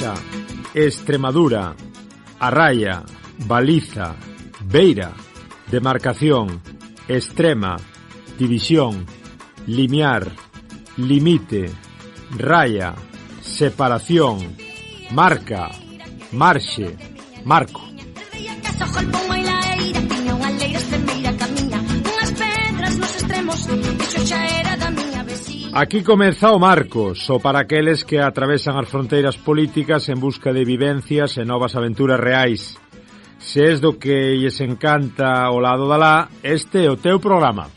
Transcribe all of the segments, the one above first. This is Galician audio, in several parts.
Galiza, Extremadura, Arraia, Baliza, Beira, demarcación, extrema, división, limiar, limite, raya, separación, marca, marxe, marco. Aquí comeza o marco, só para aqueles que atravesan as fronteiras políticas en busca de vivencias e novas aventuras reais. Se es do que lles encanta o lado da lá, este é o teu programa.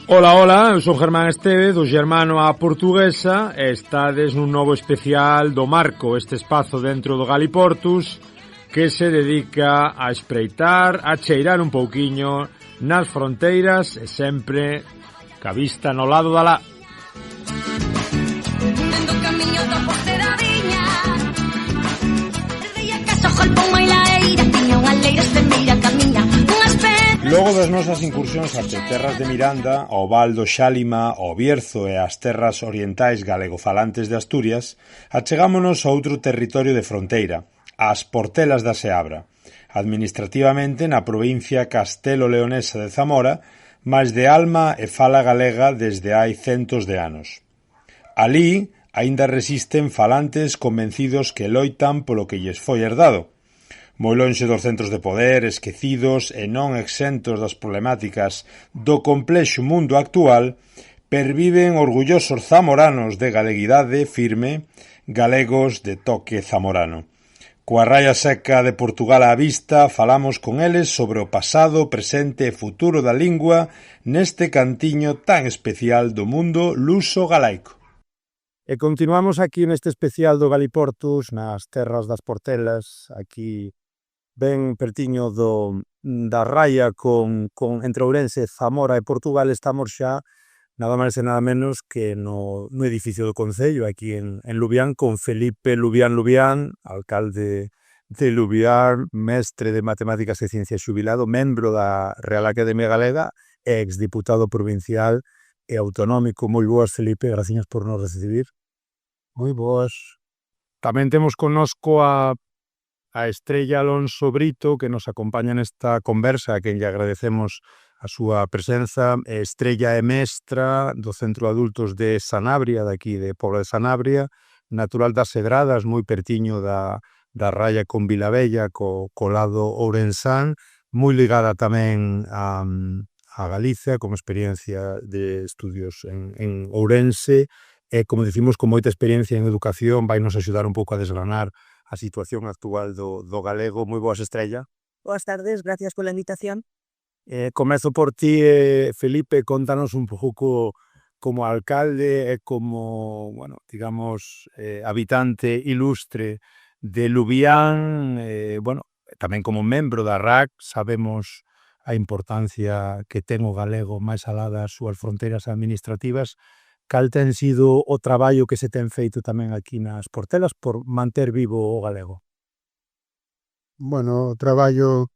Ola, eu son Germán Esteve, do Germano á Portuguesa, e estades nun novo especial do Marco, este espazo dentro do Galiportus, que se dedica a espreitar, a cheirar un pouquiño nas fronteiras e sempre ca vista no lado da lá. Logo das nosas incursións ate terras de Miranda, ao Val do Xálima, ao Bierzo e ás terras orientais galegofalantes de Asturias, achegámonos a outro territorio de fronteira, as Portelas da Seabra, administrativamente na provincia castelo-leonesa de Zamora, mas de alma e fala galega desde hai centos de anos. Alí aínda resisten falantes convencidos que loitan polo que lles foi herdado. Moi lonxe dos centros de poder, esquecidos e non exentos das problemáticas do complexo mundo actual, perviven orgullosos zamoranos de galeguidade firme, galegos de toque zamorano. Coa raia seca de Portugal á vista, falamos con eles sobre o pasado, presente e futuro da lingua neste cantiño tan especial do mundo luso-galaico. E continuamos aquí neste especial do Galiportus, nas terras das Portelas, aquí ben pertiño da raia entre Ourense, Zamora e Portugal. Estamos xa nada máis e nada menos que no edificio do Concello, aquí en Lubián, con Felipe Lubián, alcalde de Lubián, mestre de Matemáticas e Ciencias xubilado, membro da Real Academia Galega, e exdiputado provincial e autonómico. Moi boas, Felipe, graciñas por nos recibir. Moi boas. Tamén temos connosco a Estrella Alonso Brito, que nos acompaña nesta conversa, a quen lle agradecemos a súa presenza. Estrella é mestra do Centro de Adultos de Sanabria, daqui de Pobra de Sanabria, natural das Sedradas, moi pertiño da raia con Vilabella, co lado ourensán, moi ligada tamén a Galicia, como experiencia de estudios en Ourense, e, como dicimos, con moita experiencia en educación, vai nos axudar un pouco a desgranar a situación actual do galego. Moi boas, Estrella. Boas tardes, gracias pola invitación. Comezo por ti, Felipe, contanos un pouco como alcalde e como, bueno, digamos, habitante ilustre de Lubián, bueno, tamén como membro da RAC. Sabemos a importancia que ten o galego máis alá das súas fronteiras administrativas. Cal ten sido o traballo que se ten feito tamén aquí nas Portelas por manter vivo o galego? Bueno, o traballo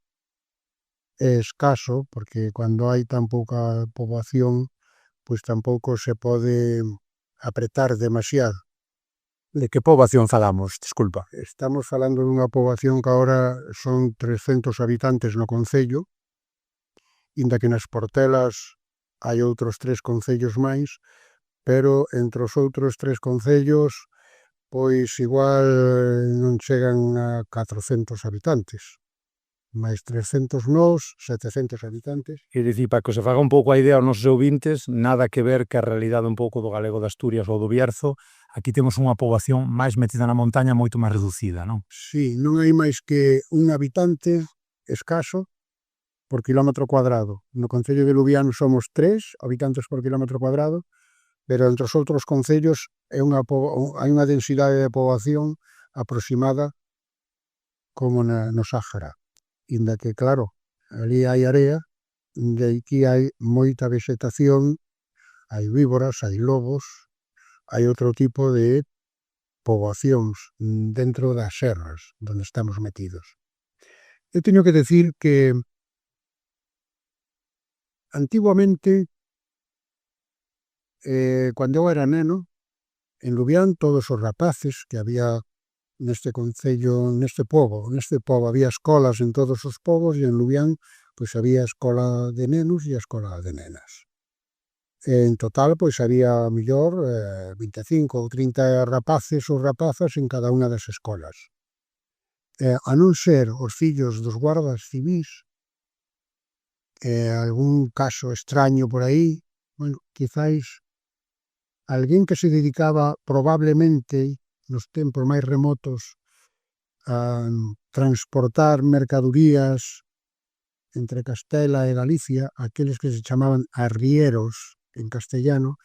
é escaso, porque cando hai tan pouca poboación, pois tampouco se pode apretar demasiado. De que poboación falamos? Desculpa. Estamos falando dunha poboación que agora son 300 habitantes no concello, inda que nas Portelas hai outros 3 concellos máis, pero entre os outros 3 concellos, pois igual non chegan a 400 habitantes. máis 300 nós, 700 habitantes. Quer dicir, para que se faga un pouco a idea aos nosos ouvintes, nada que ver que a realidade un pouco do galego de Asturias ou do Bierzo. Aquí temos unha poboación máis metida na montaña, moito máis reducida, non? Sí, non hai máis que un habitante escaso por kilómetro cuadrado. No concello de Lubián somos 3 habitantes por kilómetro cuadrado, pero entre os outros concellos hai unha densidade de poboación aproximada como no Sáhara. Inda que, claro, ali hai area, de aquí hai moita vegetación, hai víboras, hai lobos, hai outro tipo de poboacións dentro das serras onde estamos metidos. Eu teño que decir que antiguamente Cando eu era neno, en Lubián, todos os rapaces que había neste concello, neste pobo había escolas en todos os pobos e en Lubián pois había a escola de nenos e a escola de nenas. En total pois había mellor 25 ou 30 rapaces ou rapazas en cada unha das escolas. A non ser os fillos dos guardas civís, algún caso extraño por aí, bueno, quizáis alguén que se dedicaba probablemente nos tempos máis remotos a transportar mercadurías entre Castela e Galicia, aqueles que se chamaban arrieros en castellano,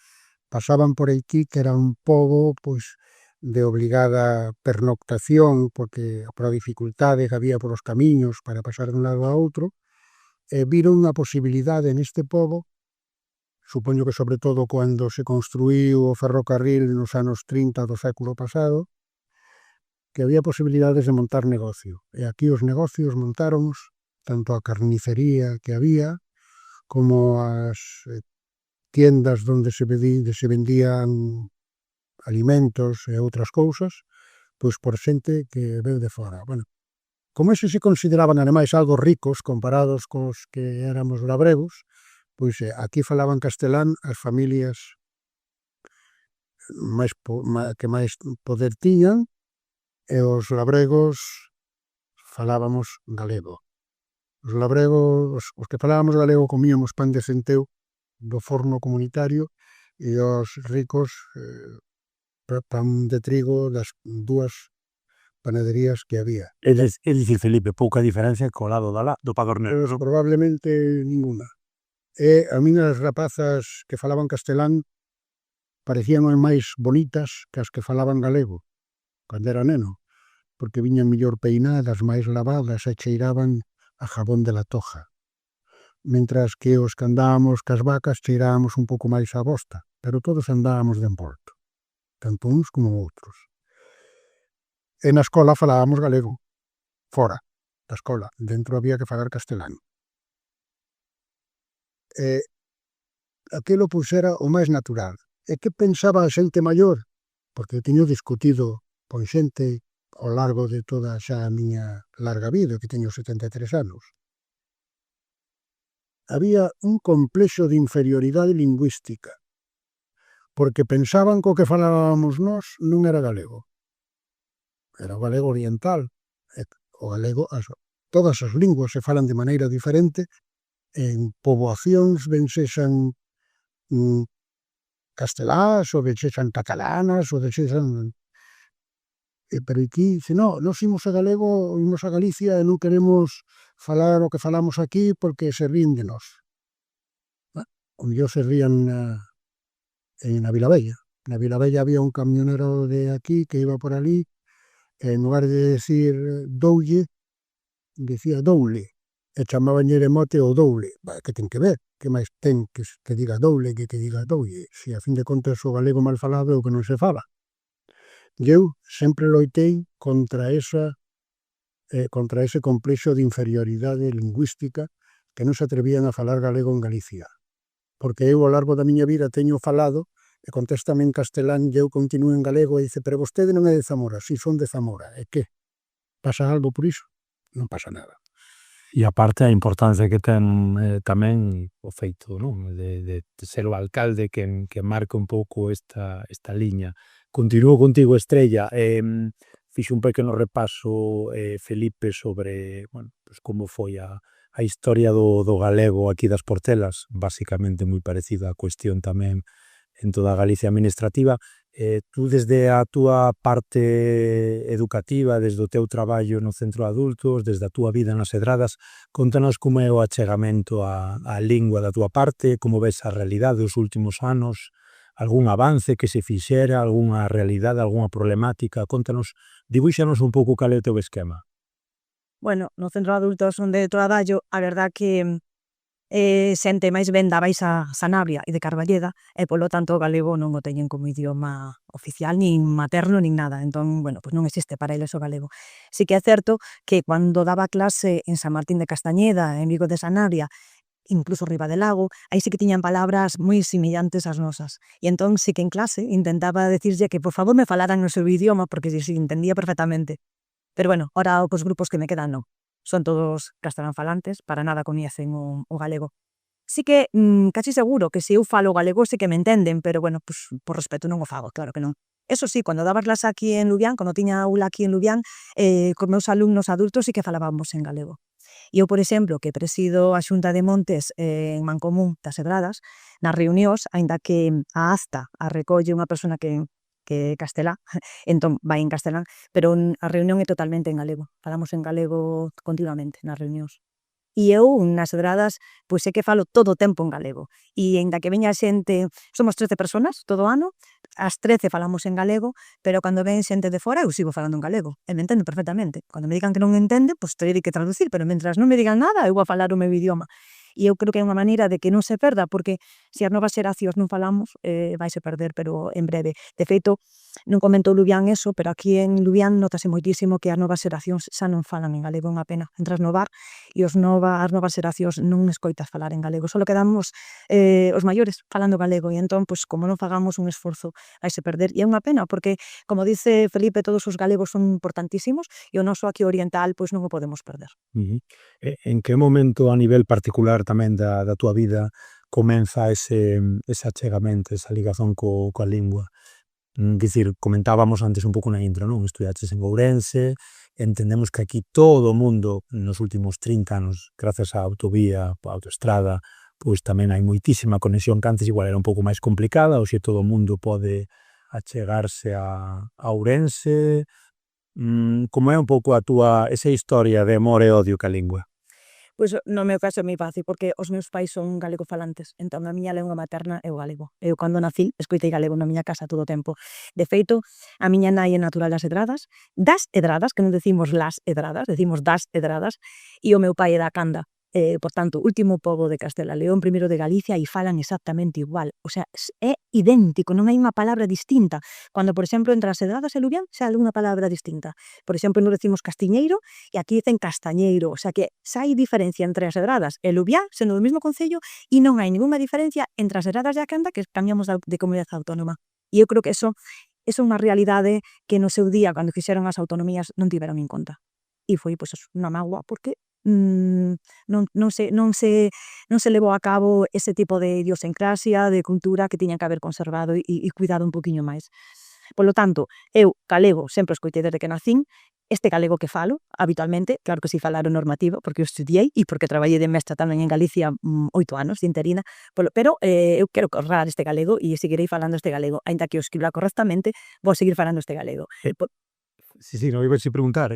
pasaban por aquí, que era un pobo pois de obligada pernoctación, porque por a dificultade que había por os camiños para pasar dun lado a outro, e viron unha posibilidade neste pobo, supoño que sobre todo cando se construíu o ferrocarril nos anos 30 do século pasado, que había posibilidades de montar negocio. E aquí os negocios montáronos, tanto a carnicería que había, como as tiendas onde se vendían alimentos e outras cousas, pois por xente que veu de fora. Bueno, como eses se consideraban ademais algo ricos comparados cos que éramos labregos, pois aquí falaban castelán as familias que máis poder tiñan, e os labregos falábamos galego. Os labregos, os que falábamos galego comíamos pan de centeo do forno comunitario e os ricos pan de trigo das dúas panaderías que había. É dicir, Felipe, pouca diferencia co lado do Padornero. Probablemente ninguna. E a min as rapazas que falaban castelán parecían máis bonitas que as que falaban galego, cando era neno, porque viñan mellor peinadas, máis lavadas e cheiraban a jabón de la Toja. Mentras que os que andábamos cas vacas cheirábamos un pouco máis a bosta, pero todos andábamos de emporto, tanto uns como outros. E na escola falábamos galego, fora da escola, dentro había que falar castelán. Aquilo pois era o máis natural. E que pensaba a xente maior? Porque eu teño discutido con xente ao largo de toda xa a miña larga vida, que teño 73 anos. Había un complexo de inferioridade lingüística, porque pensaban que o que falábamos nós non era galego. Era o galego oriental. O galego, todas as linguas se falan de maneira diferente en poboacións, ben sexan castelás, ou ben sexan catalanas, ou ben sexan... Pero aquí, dice, no, nós imos a galego, imos a Galicia e non queremos falar o que falamos aquí porque se ríen de nós. O mellor se rían na Vilavella. Na Vilavella había un camionero de aquí que iba por ali, e en lugar de decir doulle, dicía doule, e chamabanlle de mote o doule. Que ten que ver? Que máis ten que diga doule que diga doulle? Se a fin de contas o galego mal falado é o que non se fala. E eu sempre loitei contra ese complexo de inferioridade lingüística que non se atrevían a falar galego en Galicia. Porque eu ao largo da miña vida teño falado e contéstame en castelán e eu continuo en galego e dice, pero vostede non é de Zamora. Si, son de Zamora. E que? Pasa algo por iso? Non pasa nada. E aparte a importancia que ten tamén o feito, non? De ser o alcalde que marca un pouco esta liña. Continúo contigo, Estrella. Fixo un pequeno repaso, Felipe, sobre, bueno, pues como foi a historia do galego aquí das Portelas, basicamente moi parecida a cuestión tamén en toda a Galicia administrativa. Tú, desde a túa parte educativa, desde o teu traballo no centro de adultos, desde a túa vida nas Edradas, contanos como é o achegamento á lingua da túa parte, como ves a realidade dos últimos anos, algún avance que se fixera, algunha realidade, algunha problemática. Contanos, dibúxanos un pouco cal é o teu esquema. Bueno, no centro de adultos onde traballo, a verdad que xente máis ben da Baixa Sanabria e de Carballeda, e polo tanto o galego non o teñen como idioma oficial, nin materno, nin nada. Entón, bueno, pues non existe para eles o galego. Sí que é certo que cando daba clase en San Martín de Castañeda, en Vigo de Sanabria, incluso riba del lago, aí sí que tiñan palabras moi semellantes ás nosas. E entón sí que en clase intentaba decirlle que por favor me falaran no seu idioma porque si entendía perfectamente. Pero bueno, ahora os grupos que me quedan non. Son todos castelán falantes, para nada coñecen o galego. Sí que casi seguro que se eu falo galego sí que me entenden, pero bueno, pues, por respeto non o fago, claro que non. Eso sí, cando daba clase aquí en Lubián, cando tiña aula aquí en Lubián, cos meus alumnos adultos sí que falábamos en galego. E eu, por exemplo, que presido a Xunta de Montes en Mancomún das Edradas, nas reunións, aínda que a acta a recolle unha persona que é castelá, entón vai en castelán, pero a reunión é totalmente en galego. Falamos en galego continuamente nas reunións. E eu, nas Edradas, pois sei que falo todo o tempo en galego. E aínda que veña xente, somos 13 personas todo o ano, as 13 falamos en galego, pero cando ven xente de fora eu sigo falando en galego, e me entenden perfectamente. Cando me digan que non entende, pois terei que traducir, pero mentras non me digan nada, eu vou a falar o meu idioma. E eu creo que é unha maneira de que non se perda, porque se as novas xeracións non falamos, vaise perder, pero en breve. De feito, non comentou Lubián eso, pero aquí en Lubián notase moitísimo que as novas xeracións xa non falan en galego, é unha pena. Entras no bar e as novas xeracións non escoitas falar en galego, só quedamos os maiores falando galego, e entón, pois, como non fagamos un esforzo, vaise perder, e é unha pena, porque, como dice Felipe, todos os galegos son importantísimos, e o noso aquí oriental, pois, non o podemos perder. En que momento a nivel particular tamén da túa vida comeza ese achegamento, esa ligazón coa lingua? Dicir, comentábamos antes un pouco na intro, non? Estudiaches en Ourense, entendemos que aquí todo o mundo nos últimos 30 anos, grazas á autovía, á autoestrada, pois tamén hai moitísima conexión que antes igual era un pouco máis complicada, hoxe todo o mundo pode achegarse a Ourense. Como é un pouco a túa esa historia de amor e odio ca lingua? Pois no meu caso é moi fácil, porque os meus pais son galegofalantes, entón a miña lingua materna é o galego. Eu cando nací escoitei galego na miña casa todo o tempo. De feito, a miña nai é natural das Edradas, que non decimos las Edradas, decimos das Edradas, e o meu pai é da Canda. Por tanto, último pobo de Castela León, primeiro de Galicia, e falan exactamente igual. O sea, é idéntico, non hai unha palabra distinta. Cando, por exemplo, entre as Edradas e Lubián, xa hai unha palabra distinta. Por exemplo, non decimos castiñeiro, e aquí dicen castañeiro. O sea, que xa hai diferencia entre as Edradas e Lubián, sendo do mesmo concello, e non hai ninguna diferencia entre as Edradas e a Canda, que cambiamos de comunidade autónoma. E eu creo que eso é unha realidade que no seu día, cando fixeron as autonomías, non tiveron en conta. E foi, pois, unha mágoa, porque non se levou a cabo ese tipo de idiosincrasia, de cultura que tiñan que haber conservado e cuidado un poquinho máis. Polo tanto, eu galego sempre escoitei desde que nacín, este galego que falo habitualmente, claro que si falar o normativo, porque eu estudiei e porque traballei de mestra tamén en Galicia 8 anos de interina, pero eu quero corrar este galego e seguirei falando este galego, aínda que o escriba correctamente, vou seguir falando este galego. Sí, non iba a preguntar,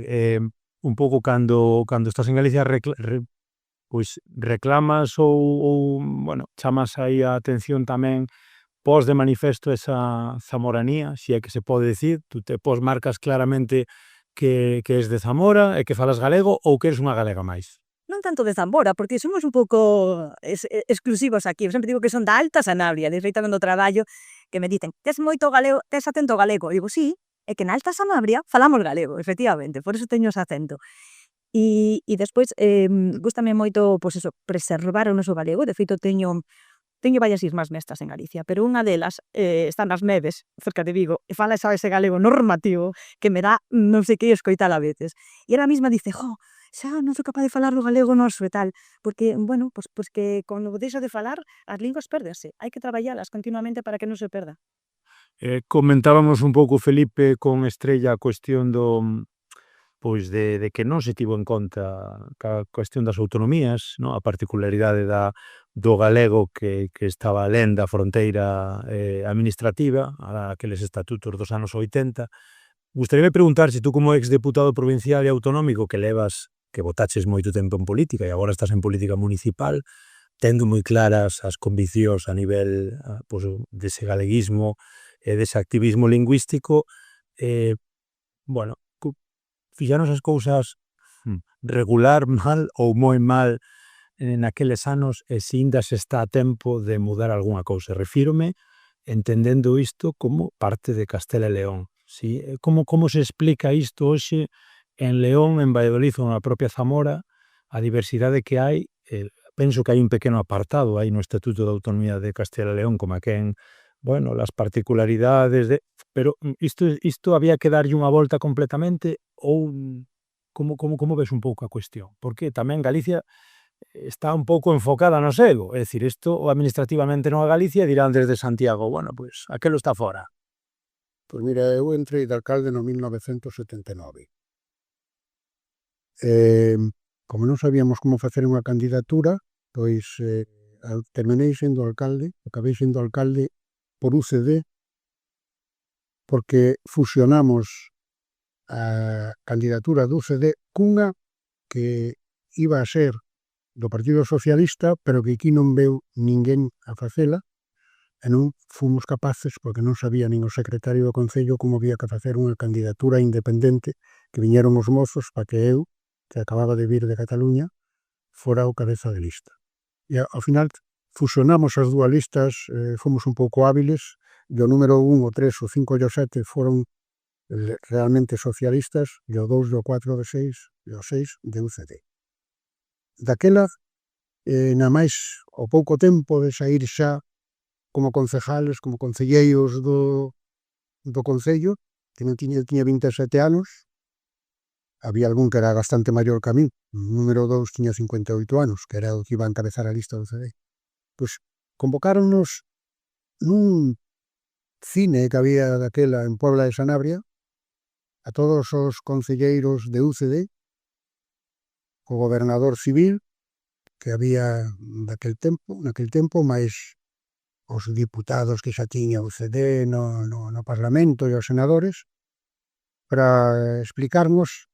un pouco cando estás en Galicia pois reclamas ou bueno, chamas aí a atención tamén, pos de manifesto esa zamoranía, se é que se pode dicir, tú te marcas claramente que és de Zamora e que falas galego ou que eres unha galega máis? Non tanto de Zamora, porque somos un pouco exclusivos aquí. Eu sempre digo que son da Alta Sanabria, de feito cando traballo, que me dicen, tes moito galego, tes acento galego. E digo, sí, é que na Alta Sanabria falamos galego, efectivamente, por eso teño ese acento. E despois, gústame moito, pois eso, preservar o noso galego. De feito, teño varias irmás mestras en Galicia, pero unha delas está nas Neves, cerca de Vigo, e fala ese galego normativo que me dá non sei que escoitar a veces. E ela mesma dice, xa non sou capaz de falar o galego noso e tal, porque, bueno, pois que cando deixo de falar, as linguas pérdense, hai que traballalas continuamente para que non se perda. Comentábamos un pouco, Felipe, con Estrella a cuestión pois de que non se tivo en conta a cuestión das autonomías, non? A particularidade do galego que estaba alén da fronteira administrativa, a aqueles estatutos dos anos 80. Gustaríame preguntar se tú como exdeputado provincial e autonómico que votaches moito tempo en política e agora estás en política municipal, tendo moi claras as conviccións a nivel dese galeguismo e dese activismo lingüístico, bueno, fixanos as cousas regular, mal ou moi mal naqueles anos e se ainda se está a tempo de mudar algunha cousa. Refírome entendendo isto como parte de Castela e León. ¿Sí? Como se explica isto hoxe en León, en Valladolid ou na propia Zamora, a diversidade que hai, penso que hai un pequeno apartado aí no Estatuto de Autonomía de Castela e León, como a quen, bueno, las particularidades de... Pero isto había que darlle unha volta completamente ou como ves un pouco a cuestión? Porque tamén Galicia está un pouco enfocada no sego, é dicir, isto administrativamente non a Galicia e dirán desde Santiago, bueno, pois aquelo está fora. Pois mira, eu entrei de alcalde no 1979. Como non sabíamos como facer unha candidatura, pois terminei sendo alcalde, acabei sendo alcalde por UCD, porque fusionamos a candidatura do UCD cunha que iba a ser do Partido Socialista, pero que aquí non veu ninguén a facela, e non fomos capaces, porque non sabía nin o secretario do Concello como había que facer unha candidatura independente, que viñeron os mozos para que eu, que acababa de vir de Cataluña, fora o cabeza de lista. E ao final fusionamos as dúas listas, fomos un pouco hábiles, e o número 1, o 3, o 5 e o 7 foron realmente socialistas, e o 2, o 4, o 6 e o 6 de UCD. Daquela, na máis ao pouco tempo de saír xa como concejales, como concelleiros do Concello, que non tiña 27 anos, había algún que era bastante maior que a min, o número 2 tiña 58 anos, que era o que iba a encabezar a lista do CD. Pois convocáronnos nun cine que había daquela en Puebla de Sanabria, a todos os concelleiros de UCD, o gobernador civil que había naquel tempo, máis os diputados que xa tiña o CD no Parlamento e os senadores, para explicarnos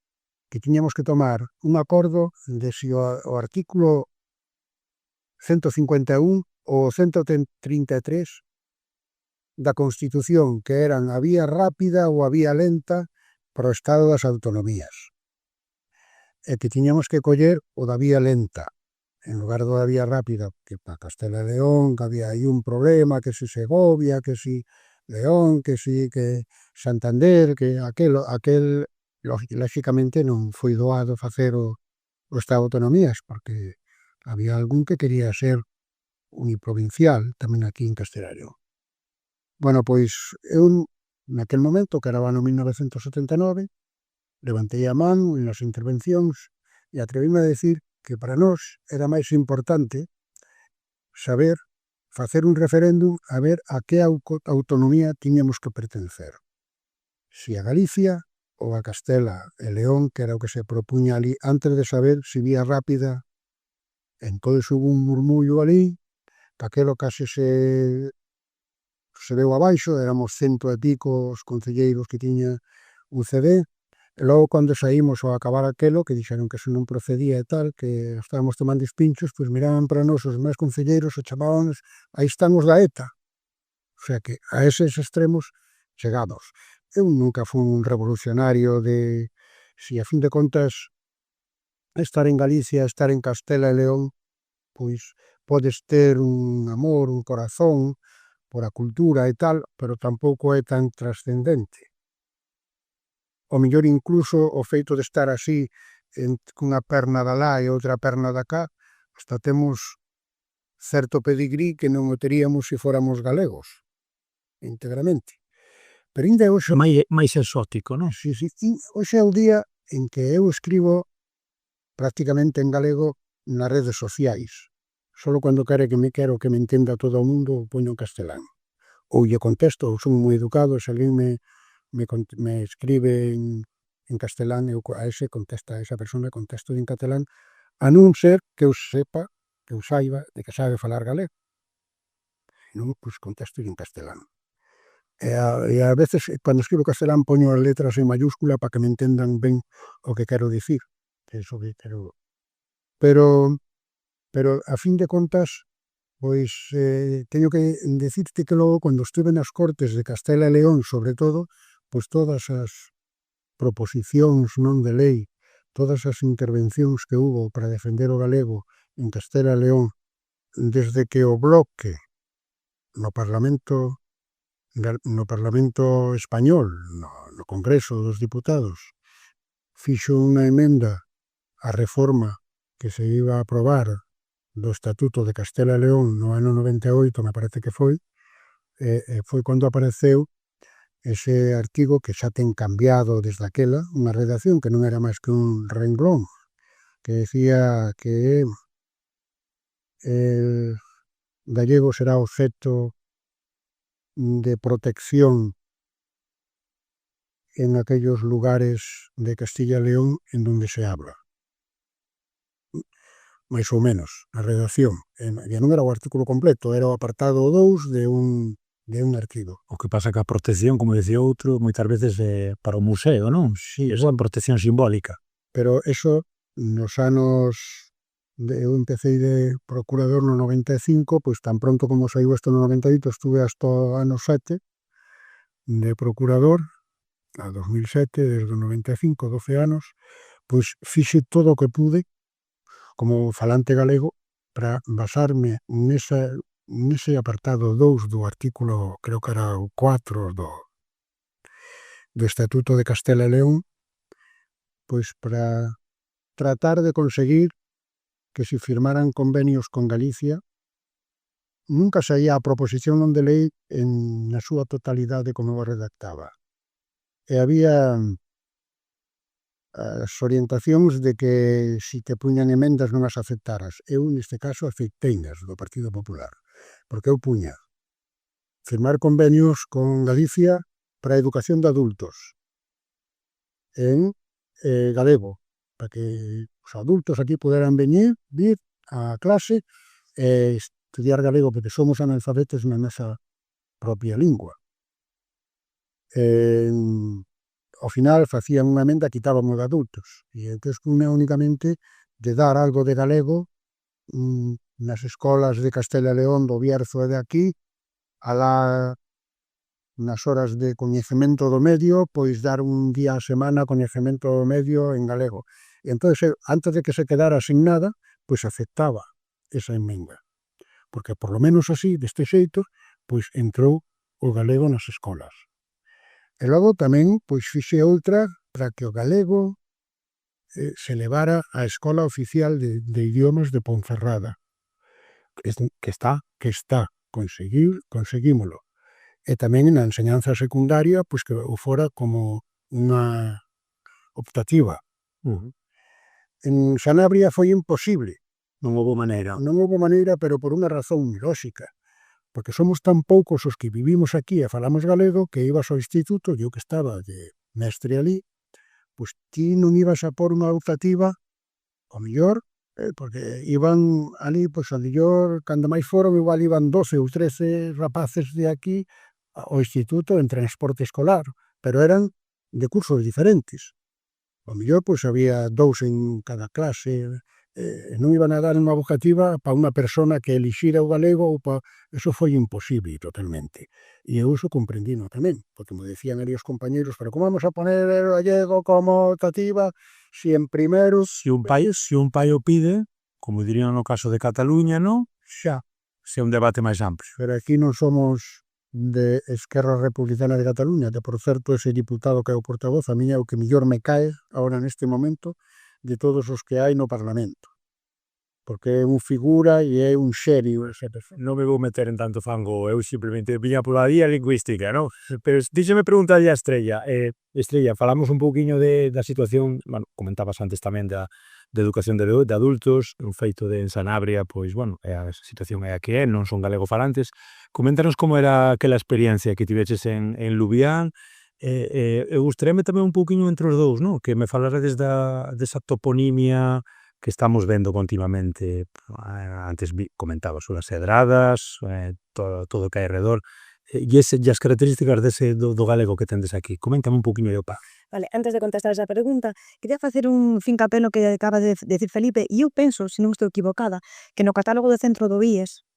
que tiñamos que tomar un acordo de se o artículo 151 ou 133 da Constitución, que eran a vía rápida ou a vía lenta para o Estado das Autonomías, e que tiñamos que coller o da vía lenta, en lugar da vía rápida, que para Castela e León, que había aí un problema, que si Segovia, que si León, que si que Santander, que aquel, lógicamente non foi doado facer o Estado de Autonomías, porque había algún que quería ser uniprovincial, tamén aquí en Castela e León. Bueno, pois eu, naquel momento, que era o ano 1979, levantei a man nas intervencións e atrevíme a decir que para nós era máis importante saber facer un referéndum a ver a que autonomía tiñamos que pertencer. Si a Galicia ou a Castela e León, que era o que se propuña ali, antes de saber si vía rápida. Entón hubo un murmullo ali, que aquelo case se veu abaixo, éramos 100 e pico os concelleiros que tiña UCD. E logo, cando saímos ao acabar aquelo, que dixeron que eso non procedía e tal, que estábamos tomando espinchos, pois miraban para nós os máis concelleiros e chamábanos, aí están os da ETA. O sea que a eses extremos chegamos. Eu nunca fui un revolucionario de, si a fin de contas, estar en Galicia, estar en Castela e León, pois podes ter un amor, un corazón por a cultura e tal, pero tampouco é tan trascendente. O mellor incluso o feito de estar así cunha perna de alá e outra perna de acá, hasta temos certo pedigrí que non o teríamos se fóramos galegos, íntegramente. Pero ainda hoxe... máis exótico, non? Sí, hoxe é o día en que eu escribo prácticamente en galego nas redes sociais. Solo cando quero que me entenda todo o mundo o poño en castelán. Ou lle contesto, ou son moi educado, se alguén me escribe en castelán, eu a esa persona contesto en catalán, a non ser que eu sepa, que eu saiba de que sabe falar galego. Se non, pois contesto en castelán. E a veces, cando escribo castelán, poño as letras en mayúscula para que me entendan ben o que quero dicir. Eso que quero... Pero a fin de contas, pois teño que decirte que logo, cando estuve nas Cortes de Castela e León, sobre todo, pois todas as proposicións non de lei, todas as intervencións que hubo para defender o galego en Castela e León, desde que o Bloque no Parlamento español, no Congreso dos Diputados, fixo unha emenda á reforma que se iba a aprobar do Estatuto de Castela e León no ano 98, me parece que foi cando apareceu ese artigo que xa ten cambiado desde aquela, unha redacción que non era máis que un renglón, que decía que el gallego será obxecto de protección en aquellos lugares de Castilla e León en donde se habla. Máis ou menos, a redacción. E non era o artículo completo, era o apartado 2 de un artigo. O que pasa que a protección, como decía outro, moitas veces é para o museo, non? Sí, É unha protección simbólica. pero eso nos anos eu empecé de procurador no 95, pois tan pronto como saiu isto no 98, estuve hasta o ano 7 de procurador, a 2007, desde o 95, 12 anos, pois fixe todo o que pude como falante galego para basarme nese apartado 2 do artículo, creo que era o 4 do Estatuto de Castela e León, pois para tratar de conseguir que se firmaran convenios con Galicia. Nunca saía a proposición non de lei na súa totalidade como eu redactaba. E había as orientacións de que si te puñan emendas non as aceptaras. Eu, neste caso, aceiteinas do Partido Popular, porque eu puña firmar convenios con Galicia para a educación de adultos en galego, para que os adultos aquí poderan vir á clase e estudiar galego, porque somos analfabetos na nosa propia lingua. Ao final facían unha emenda, quitábamos de adultos, e entón unha únicamente de dar algo de galego nas escolas de Castela e León, do Bierzo e de aquí, alá nas horas de coñecemento do medio, pois dar un día a semana coñecemento do medio en galego. E entón, antes de que se quedara sin nada, pois aceptaba esa emenda, porque por lo menos así, deste xeito, pois entrou o galego nas escolas. E logo tamén pois fixe outra para que o galego se levara á Escola Oficial de Idiomas de Ponferrada, que está, conseguímolo. E tamén na enseñanza secundaria, pois que o fora como unha optativa. En Sanabria foi imposible. Non houve maneira. Non houve maneira, pero por unha razón lóxica, porque somos tan poucos os que vivimos aquí e falamos galego que ibas ao instituto, eu que estaba de mestre ali, pois ti non ibas a por unha optativa, ao mellor, porque iban ali, pois ao mellor, cando máis foron, igual iban 12 ou 13 rapaces de aquí ao instituto en transporte escolar, pero eran de cursos diferentes. Ao mellor, pois había 2 en cada clase, non iban a dar unha vocativa para unha persona que elixira o galego ou para... Eso foi imposible totalmente. E eu iso comprendino tamén, porque me decían ali os compañeros, pero como vamos a poner o gallego como optativa si en primeros... Se un pai o pide, como dirían no caso de Cataluña, non? Xa. Se é un debate máis amplio. Pero aquí non somos de Esquerra Republicana de Cataluña, que por certo ese diputado que é o portavoz, a miña é o que mellor me cae agora neste momento de todos os que hai no Parlamento, porque é un figura e é un xerio ese persoa. Non me vou meter en tanto fango, eu simplemente viña pola vía lingüística, non? Pero díxeme preguntarlle a Estrella. Estrella, falamos un pouquiño da situación, bueno, comentabas antes tamén da educación de adultos, un feito de en Sanabria, pois, bueno, a situación é a que é, non son galegofalantes. Coméntanos como era aquela experiencia que tiveches en Lubián, e gustaríame tamén un pouquiño entre os dous, non? Que me falarades desa toponimia que estamos vendo continuamente. Antes comentabas as edradas, todo o que hai alrededor, e as características do galego que tendes aquí. Coméntame un pouquiño yo, pa. Vale, antes de contestar esa pregunta, quería facer un fincapé no que acaba de decir Felipe, e eu penso, se non estou equivocada, que no catálogo de centro do IES,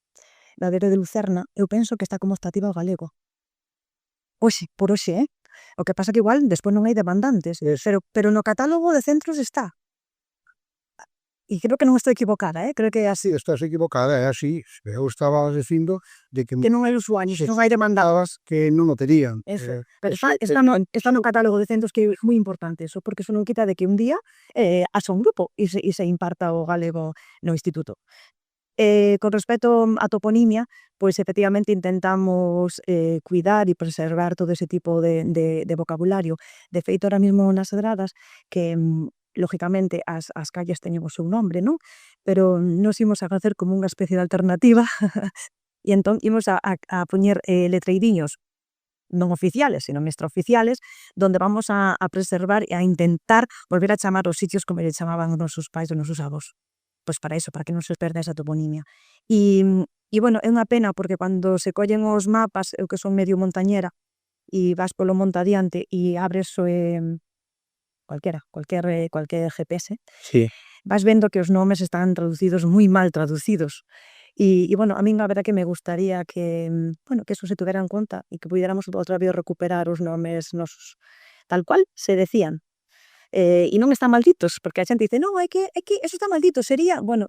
da Dere de Lucerna, eu penso que está como optativa o galego. Oxe, por hoxe, O que pasa que igual despois non hai demandantes, pero no catálogo de centros está. E creo que non estou equivocada, creo que é así. Sí, estás equivocada, é así. Eu estaba dicindo de que non hai usuarios, non hai demandados. que non o terían. Eso, pero está no catálogo de centros, que é moi importante eso, porque eso non quita de que un día haxa un grupo e se imparta o galego no instituto. Con respecto a toponimia, pois efectivamente intentamos cuidar e preservar todo ese tipo de vocabulario. De feito, ahora mismo nas Adradas, que lógicamente as calles teñen o seu nombre, non? Pero nos imos a facer como unha especie de alternativa e entón imos a poñer letreiriños non oficiales, sino extraoficiales, donde vamos a preservar e a intentar volver a chamar os sitios como lle chamaban os nosos pais e os nosos avós. Pois para iso, para que non se perda esa toponimia. E bueno, é unha pena porque cando se collen os mapas, eu que son medio montañera, e vas polo monte adiante e abres cualquier GPS, Sí. vas vendo que os nomes están traducidos moi mal traducidos. E bueno, a min a verdad que me gustaría que, bueno, que eso se tuvera en conta e que puidéramos outra vez recuperar os nomes nosos, tal cual se decían. E non están malditos, porque a xente dice, non, é que eso está maldito, sería, bueno,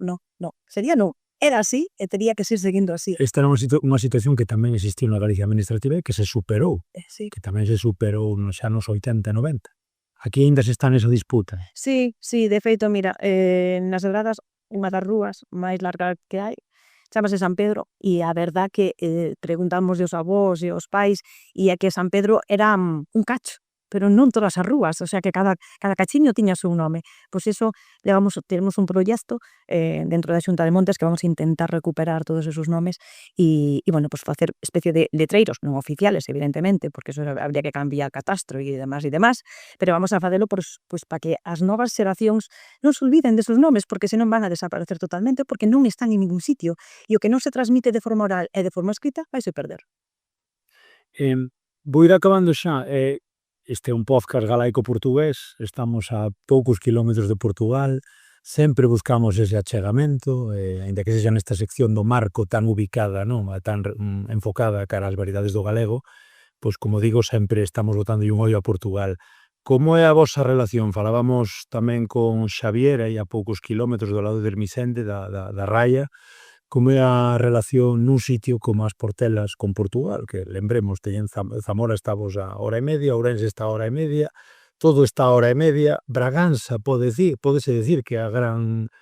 sería non, era así e tería que seguir seguindo así. Esta era unha situación que tamén existiu na Galicia administrativa e que se superou, Sí. que tamén se superou xa nos 80 e 90. Aquí aínda se está nesa disputa. Sí, de feito, mira, nas Dobradas, unha das rúas máis largas que hai, chámase San Pedro, e a verdad que preguntamos aos avós e aos pais, e é que San Pedro era un cacho, pero non todas as rúas, o sea que cada cachiño tiña o seu nome. Pois iso, temos un proxecto dentro da Xunta de Montes que vamos a intentar recuperar todos esos nomes e bueno, pois facer especie de letreiros, non oficiales, evidentemente, porque eso habría que cambiar catastro e demás, pero vamos a facelo pois para que as novas xeracións non se olviden desos nomes, porque senón van a desaparecer totalmente, porque non están en ningún sitio, e o que non se transmite de forma oral e de forma escrita vaise perder. Vou ir acabando xa. Este é un podcast galaico-portugués, estamos a poucos kilómetros de Portugal, sempre buscamos ese achegamento, aínda que sexa nesta sección do marco tan ubicada, non? Tan enfocada cara ás variedades do galego, pois, como digo, sempre estamos botando un ollo a Portugal. Como é a vosa relación? Falábamos tamén con Xavier, aí a poucos kilómetros do lado de Ermixende, da Raya. Como é a relación nun sitio como as Portelas con Portugal, que lembremos, teñen Zamora estamos a hora e media, Ourense está a hora e media, todo está a hora e media, Braganza pódese decir que a gran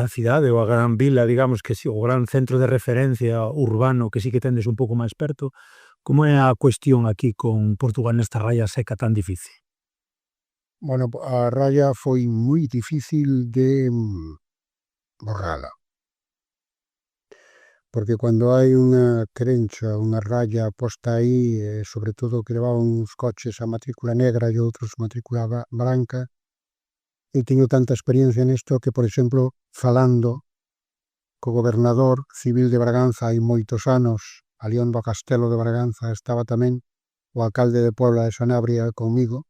cidade ou a gran vila, digamos que si, o gran centro de referencia urbano que sí que tendes un pouco máis perto. Como é a cuestión aquí con Portugal nesta raya seca tan difícil? Bueno, a raya foi moi difícil de borrala. Porque cando hai unha crencha, unha raya posta aí, sobre todo que levaban uns coches a matrícula negra e outros matrícula branca, eu teño tanta experiencia nesto que, por exemplo, falando co gobernador civil de Braganza hai moitos anos, ali onde o Castelo de Braganza estaba tamén o alcalde de Puebla de Sanabria comigo,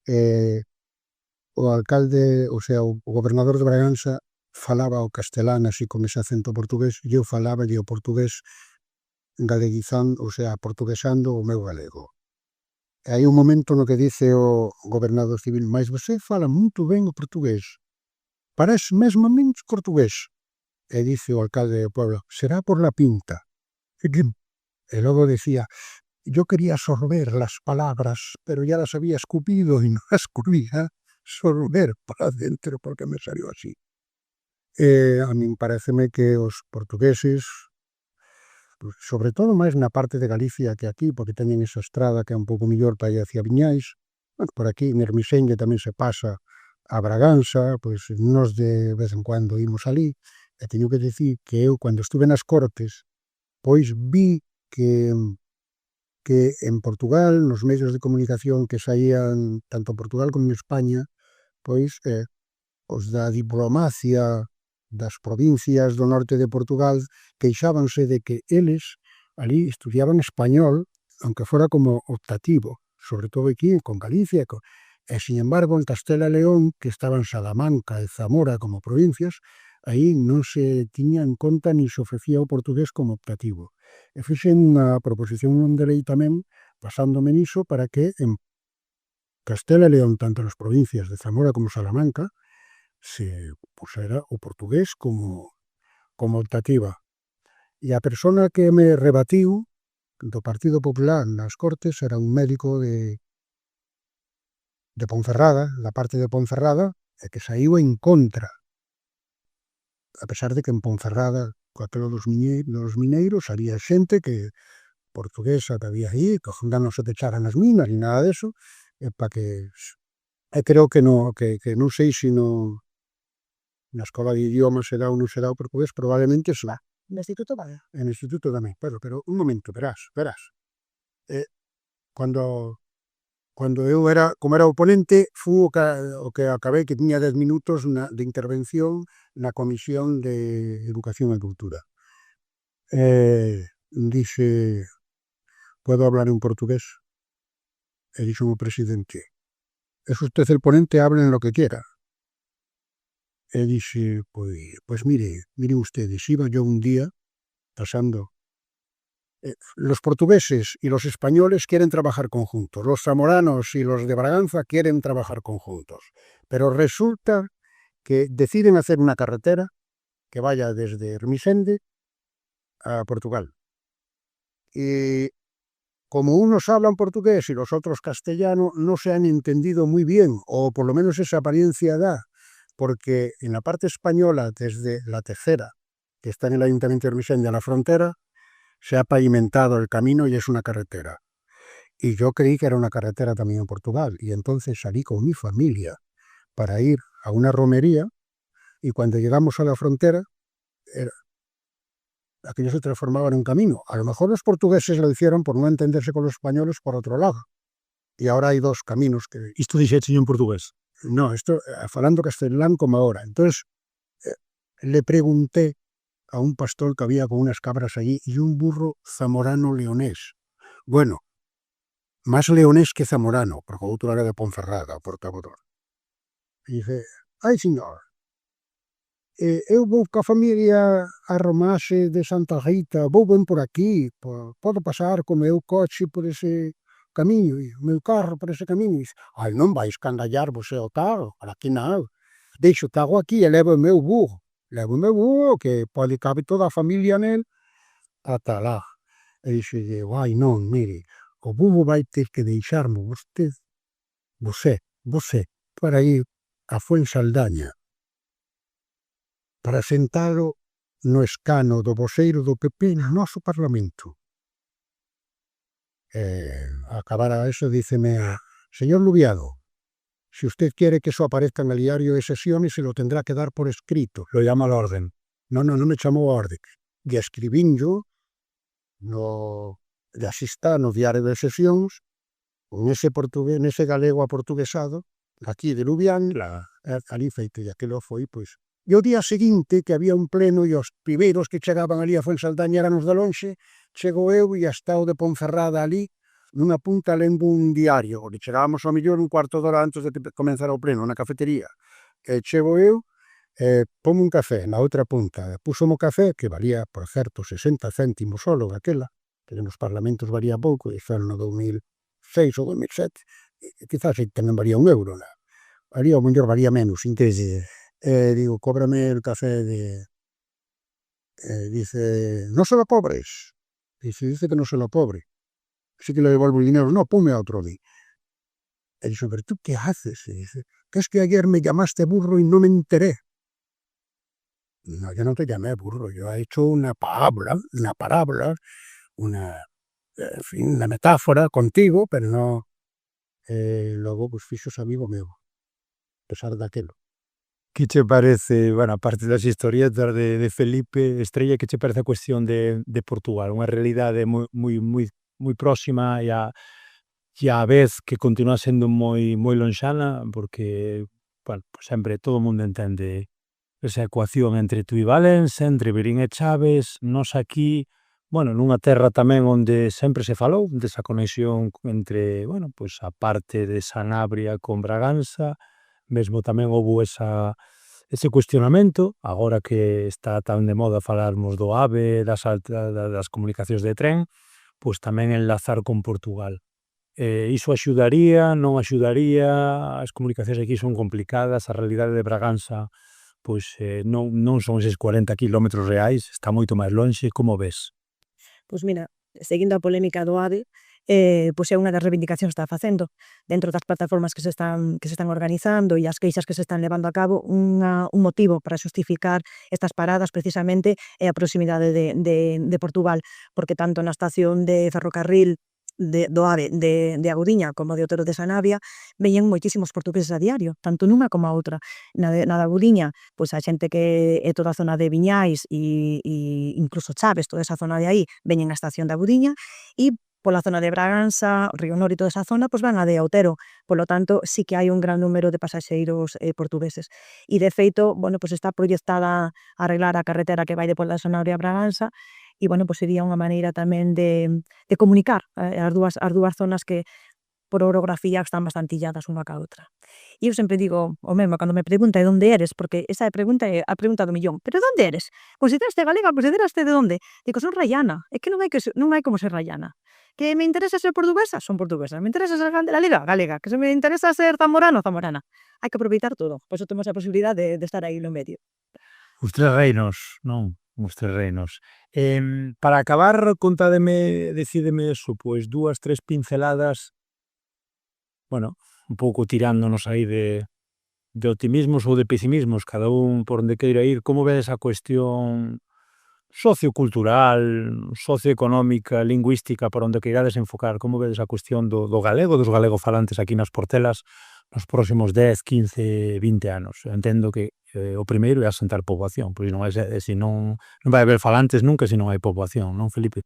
o alcalde, o sea, o gobernador de Braganza falaba o castelán así con ese acento portugués e eu falaba o portugués galeguizando, o sea, portuguesando o meu galego. E hai un momento no que dice o gobernador civil, mas você fala muito ben o portugués, parece mesmamente portugués. E dice o alcalde de Puebla, será por la pinta. E logo decía, yo quería sorber las palabras, pero ya las había escupido y no las quería sorber para dentro porque me salió así. A min pareceme que os portugueses, sobre todo máis na parte de Galicia que aquí, porque teñen esa estrada que é un pouco mellor para ir hacia Viñais, bueno, por aquí en Ermixenlle tamén se pasa a Braganza, pois nos de vez en cuando imos ali, e teño que dicir que eu, cando estuve nas Cortes, pois vi que en Portugal, nos medios de comunicación que saían tanto en Portugal como en España, pois os da diplomacia das provincias do norte de Portugal queixábanse de que eles ali estudiaban español, aunque fora como optativo, sobre todo aquí con Galicia, e sin embargo en Castela e León, que estaban Salamanca e Zamora como provincias, aí non se tiña en conta ni se ofrecía o portugués como optativo. E fixen unha proposición de lei tamén, basándome niso, para que en Castela e León, tanto nas provincias de Zamora como Salamanca, se pusera o portugués como optativa. E a persona que me rebatiu do Partido Popular nas Cortes era un médico de Ponferrada, da parte de Ponferrada, e que saiu en contra a pesar de que en Ponferrada, co aquelo dos mineiros, había xente que portuguesa que había aí, que ojalá non se pecharan as minas, ni nada deso, para que... E creo que non sei se na escola de idiomas será ou non será o portugués, probablemente será. No Instituto tamén. En instituto tamén, pero un momento, verás. Cando eu como era o ponente, fui o que acabei, que tiña 10 minutos de intervención na Comisión de Educación e Cultura. Dixe, ¿puedo hablar en portugués? E dixo o presidente, es usted el ponente, hable en lo que quiera. E dixe, pues mire ustedes, iba yo un día pasando. Los portugueses y los españoles quieren trabajar conjuntos, los zamoranos y los de Braganza quieren trabajar conjuntos, pero resulta que deciden hacer una carretera que vaya desde Ermixende a Portugal. Y como unos hablan portugués y los otros castellano, no se han entendido muy bien, o por lo menos esa apariencia da, porque en la parte española, desde la Tercera, que está en el Ayuntamiento de Ermixende, a la frontera, se ha pavimentado el camino y es una carretera. Y yo creí que era una carretera también en Portugal, y entonces salí con mi familia para ir a una romería, y cuando llegamos a la frontera, aquello se transformaba en un camino. A lo mejor los portugueses lo hicieron por no entenderse con los españoles por otro lado. Y ahora hay dos caminos que... Isto dixeche en portugués? No, esto falando castelán como ahora. Entonces le pregunté a un pastor que había con unas cabras allí y un burro zamorano leonés. Bueno, más leonés que zamorano, porque outro era de Ponferrada, Portavodor. E dice, ai, señor, eu vou ca familia a Romase de Santa Rita, vou ben por aquí, podo pasar co meu coche por ese camiño, o meu carro por ese camiño. E dice, ai, non vais candallar vos o carro, para aquí non. Deixo o carro aquí e levo o meu burro. Levo o meu burro, que pode cabe toda a familia nel, ata lá. E dixe, ai, non, mire, o burro vai ter que deixarmo vosé, para ir a Fuensaldaña, para sentalo no escano do voceiro do PP no noso Parlamento. Acabara eso, díceme, señor Luviado, si usted quiere que eso aparezca en el diario de sesiones, se lo tendrá que dar por escrito. Lo llama al orden. No me chamou a orden. E escribín yo de asista no diario de sesións, con ese portugués, nese galego aportuguesado, aquí de Luvián, ali feito, e aquilo foi, pois... E o día seguinte, que había un pleno, e os primeiros que chegaban ali a Fuensaldaña eran os de lonxe, chego eu e hasta o de Ponferrada ali, nunha punta lendo un diario, onde chegábamos ao millón un cuarto de hora antes de comenzar o pleno, na cafetería. Chego eu, pomo un café na outra punta, puxome o café, que valía, por certo, 60 céntimos solo daquela, que nos parlamentos varía pouco, e foi no 2006 ou 2007, e quizás tamén varía un euro, ali ao mellor varía menos, entende? Digo, cóbrame el café dice, no se lo cobres. Dice que no se lo cobre. Sí que le devuelvo el dinero. No, ponme a otro día. Y dice, pero ¿tú qué haces? Y dice, que es que ayer me llamaste burro y no me enteré. No, yo no te llamé burro, yo he hecho una parábola, en fin, una metáfora contigo, pero no. Logo, pues, fixos amigo meu, a pesar daquelo. Que che parece, bueno, aparte das historietas de Felipe Estrella, que che parece a cuestión de Portugal? Unha realidade moi próxima e a vez que continúa sendo moi lonxana, porque, bueno, pues sempre todo o mundo entende esa ecuación entre Tui e Valença, entre Verín e Chaves, nos aquí, bueno, nunha terra tamén onde sempre se falou desa conexión entre, bueno, pues a parte de Sanabria con Braganza, mesmo tamén houve ese cuestionamento, agora que está tan de moda falarmos do AVE, das comunicacións de tren, pois tamén enlazar con Portugal. Iso axudaría, non axudaría, as comunicacións aquí son complicadas, a realidade de Braganza pois non son eses 40 kilómetros reais, está moito máis lonxe, como ves? Pois mira, seguindo a polémica do AVE, pois é unha das reivindicacións que está facendo dentro das plataformas que se están organizando e as queixas que se están levando a cabo. Un motivo para xustificar estas paradas precisamente é a proximidade de Portugal, porque tanto na estación de ferrocarril do AVE de Agudiña como de Otero de Sanabria veñen moitísimos portugueses a diario, tanto nunha como a outra. Na de Agudiña, pois a xente que é toda a zona de Viñais e incluso Chaves, toda esa zona de aí, veñen á estación de Agudiña, e pola zona de Braganza, Río Noro e toda esa zona, pois van a de Outero. Polo tanto, sí que hai un gran número de pasaxeiros portugueses. E, de feito, bueno, pois está proyectada a arreglar a carretera que vai de Pola de Sanabria a Braganza, e, bueno, pois sería unha maneira tamén de comunicar as dúas zonas que, por orografía, están bastante illadas unha ca outra. E eu sempre digo o mesmo, cando me pregunta de onde eres, porque esa pregunta é a pregunta do millón. Pero de onde eres? Consideraste galega? Consideraste de onde? Digo, son raiana. É que non hai como ser raiana. Que me interesa ser portuguesa? Son portuguesa. Me interesa ser galega? Galega. Que se me interesa ser zamorano? Zamorana. Hai que aproveitar todo. Por iso temos a posibilidade de estar aí no medio. Os tres reinos, non? Os tres reinos. Para acabar, decídeme eso, pois 2, 3 pinceladas, bueno, un pouco tirándonos aí de optimismos ou de pesimismos, cada un por onde queira ir. Como vedes a cuestión sociocultural, socioeconómica, lingüística, por onde queirades enfocar? Como vedes a cuestión do galego, dos galegofalantes aquí nas Portelas nos próximos 10, 15, 20 anos? Eu entendo que o primeiro é asentar poboación, pois non vai haber falantes nunca se non hai poboación, non, Felipe?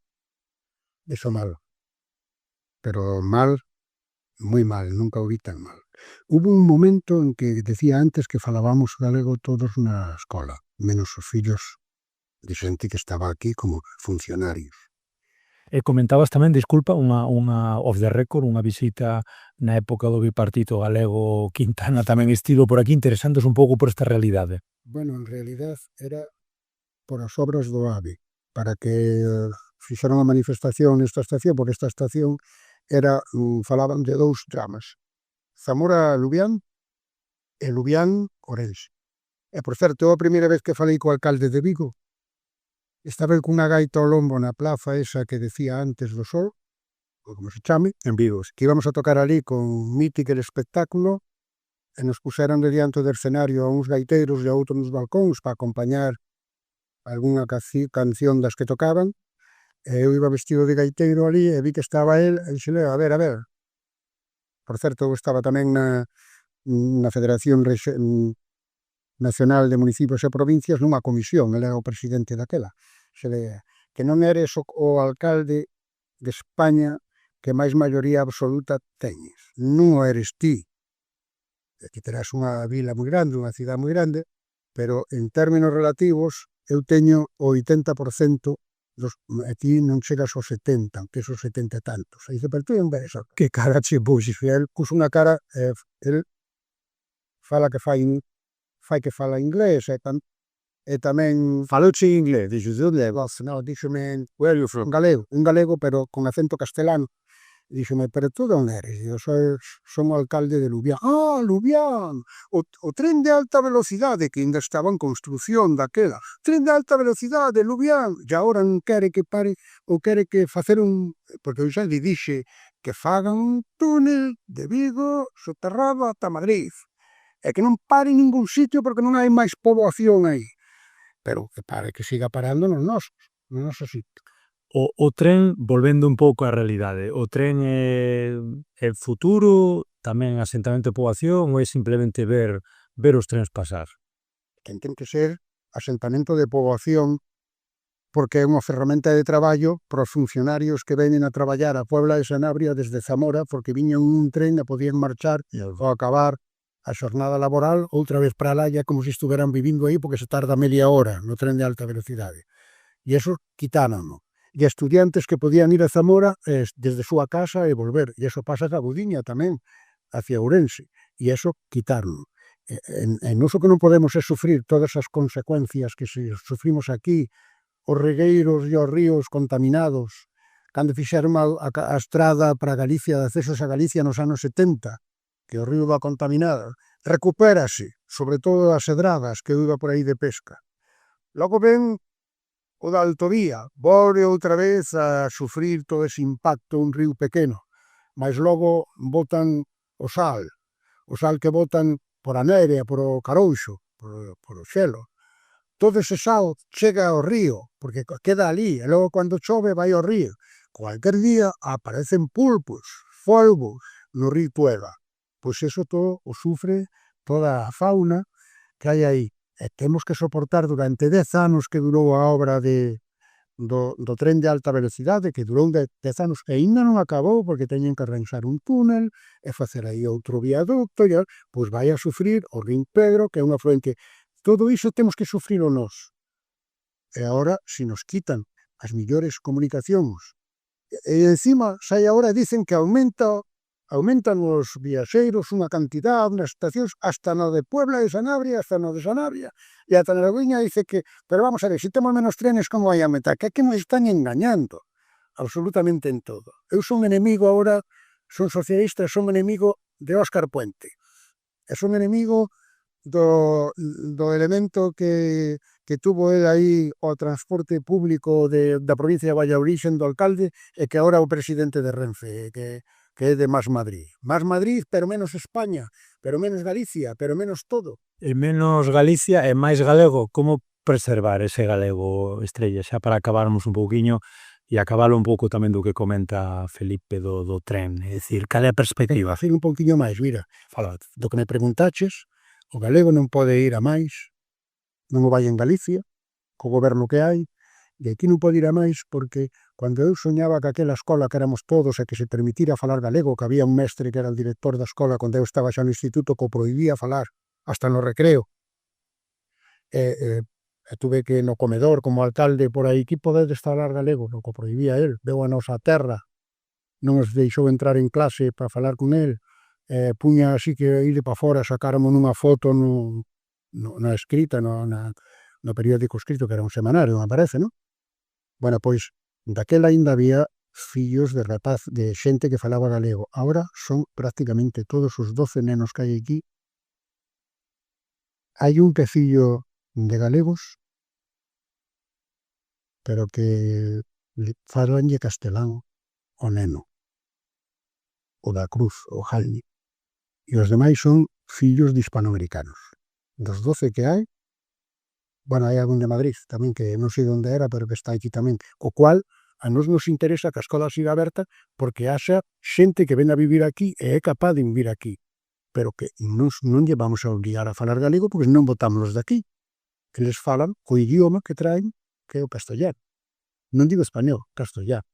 Eso mal. Pero mal, moi mal, nunca o vi tan mal. Hubo un momento en que decía antes que falábamos galego todos na escola, menos os fillos de xente que estaba aquí como funcionarios. E comentabas tamén, disculpa, unha off the record, unha visita na época do bipartito galego Quintana tamén estivo por aquí, interesantes un pouco por esta realidade. Bueno, en realidad era por as obras do AVE, para que fixeron a manifestación nesta estación, porque esta estación era, falaban de 2 dramas, Zamora-Lubián e Lubián-Ourense. E, por certo, a primeira vez que falei co alcalde de Vigo, estaba el cunha gaita ao lombo na plaza esa que decía antes do Sol, ou como se chame, en Vigo, que íbamos a tocar ali con mítico espectáculo, e nos puseron de diante do escenario a uns gaiteiros e a outros nos balcóns para acompañar algunha canción das que tocaban, e eu iba vestido de gaiteiro ali e vi que estaba el, e dixele, a ver. Por certo, eu estaba tamén na Federación Nacional de Municipios e Provincias nunha comisión, ele era o presidente daquela. Que non eres o alcalde de España que máis maioría absoluta teñes. Non o eres ti. Aquí terás unha vila moi grande, unha cidade moi grande, pero en términos relativos eu teño o 80% a ti non chegas aos 70, que esos 70 e tantos. E dice, pero tú non ves que cara che puxes. E el puxo unha cara, el fala que fai que fala inglés, e tamén falouche inglés, dixo, de onde é vos? No, díxome, where are you from? Un galego, pero con acento castelano. Díxome, pero tú de onde eres? Eu son o alcalde de Lubián. Ah, Lubián, o tren de alta velocidade, que ainda estaba en construción daquela. Tren de alta velocidade, Lubián. E agora non quere que pare, ou quere que facer porque eu xa lle dixe que fagan un túnel de Vigo soterrado ata Madrid. E que non pare en ningún sitio porque non hai máis poboación aí. Pero que pare, que siga parando nos nosos sitios. O tren, volvendo un pouco á realidade, o tren é futuro, tamén asentamento de poboación, ou é simplemente ver os trens pasar? Ten que ser asentamento de poboación, porque é unha ferramenta de traballo para os funcionarios que veñen a traballar a Puebla de Sanabria desde Zamora, porque viñan un tren e podían marchar ao acabar a xornada laboral outra vez para Laia, como se estuveran vivindo aí, porque se tarda media hora no tren de alta velocidade. E eso quitárono. E estudiantes que podían ir a Zamora desde súa casa e volver. E eso pasa a Agudiña tamén, hacia Ourense. E eso quitaron. E noso que non podemos é sufrir todas as consecuencias que sufrimos aquí, os regueiros e os ríos contaminados, cando fixeron a estrada para Galicia, de accesos a Galicia nos anos 70, que o río va contaminado, recupérase, sobre todo as edradas que iba por aí de pesca. Logo ven o da autovía, volve outra vez a sufrir todo ese impacto un río pequeno, mas logo botan o sal que botan por a neve, por o carouxo, por o xelo. Todo ese sal chega ao río, porque queda ali, e logo cando chove vai ao río. Cualquier día aparecen pulpos, folgos no río Tuega. Pois eso todo o sufre toda a fauna que hai aí. E temos que soportar durante 10 anos que durou a obra do tren de alta velocidade, que durou 10 anos e aínda non acabou porque teñen que arranxar un túnel e facer aí outro viaducto, e pois vai a sufrir o río Pedro, que é un afluente. Todo iso temos que sufrilo nós. E agora, se nos quitan as millores comunicacións, e encima sai agora e dicen que aumentan os viaxeiros unha cantidad nas estacións, hasta no de Puebla de Sanabria, hasta no de Sanabria, e ata na Lagoiña dice que, pero vamos a ver, se temos menos trenes, como vai a aumentar? Que é que nos están engañando absolutamente en todo. Eu son enemigo agora, son socialista, son enemigo de Óscar Puente, e son enemigo do elemento que tuvo el aí o transporte público da provincia de Valladolid sendo alcalde, e que agora é o presidente de Renfe, que é de Más Madrid. Más Madrid, pero menos España, pero menos Galicia, pero menos todo. E menos Galicia e máis galego. Como preservar ese galego, Estrella, xa para acabarmos un pouquiño e acabalo un pouco tamén do que comenta Felipe do tren, é dicir, cal é a perspectiva? Facir un pouquiño máis, mira, Fala. do que me preguntaches, o galego non pode ir a máis, non o vai en Galicia, co goberno que hai, e aquí non pode ir a máis porque cando eu soñaba que aquela escola que éramos todos e que se permitira falar galego, que había un mestre que era o director da escola cando eu estaba xa no instituto que o prohibía falar, hasta no recreo, e tuve que no comedor como alcalde por aí, que podedes falar galego, no que o prohibía el, veu a nosa terra, non nos deixou entrar en clase para falar con el, puña así que ir para fora, sacáramos nunha foto na escrita, no periódico escrito, que era un semanario, me parece, non? Bueno, pois, daquela aínda había fillos de xente que falaba galego. Agora son prácticamente todos os 12 nenos que hai aquí. Hai un que é fillo de galegos, pero que falanlle castelán o neno, o da Cruz, o Jalni. E os demais son fillos de hispanoamericanos. Dos 12 que hai, bueno, hai algún de Madrid tamén, que non sei onde era, pero que está aquí tamén, o cual a nos interesa que a escola siga aberta porque haxa xente que ven a vivir aquí e é capaz de vivir aquí, pero que non lle vamos a obligar a falar galego porque non botámonos de aquí, que les falan co idioma que traen, que é o castellano. Non digo español, castellano.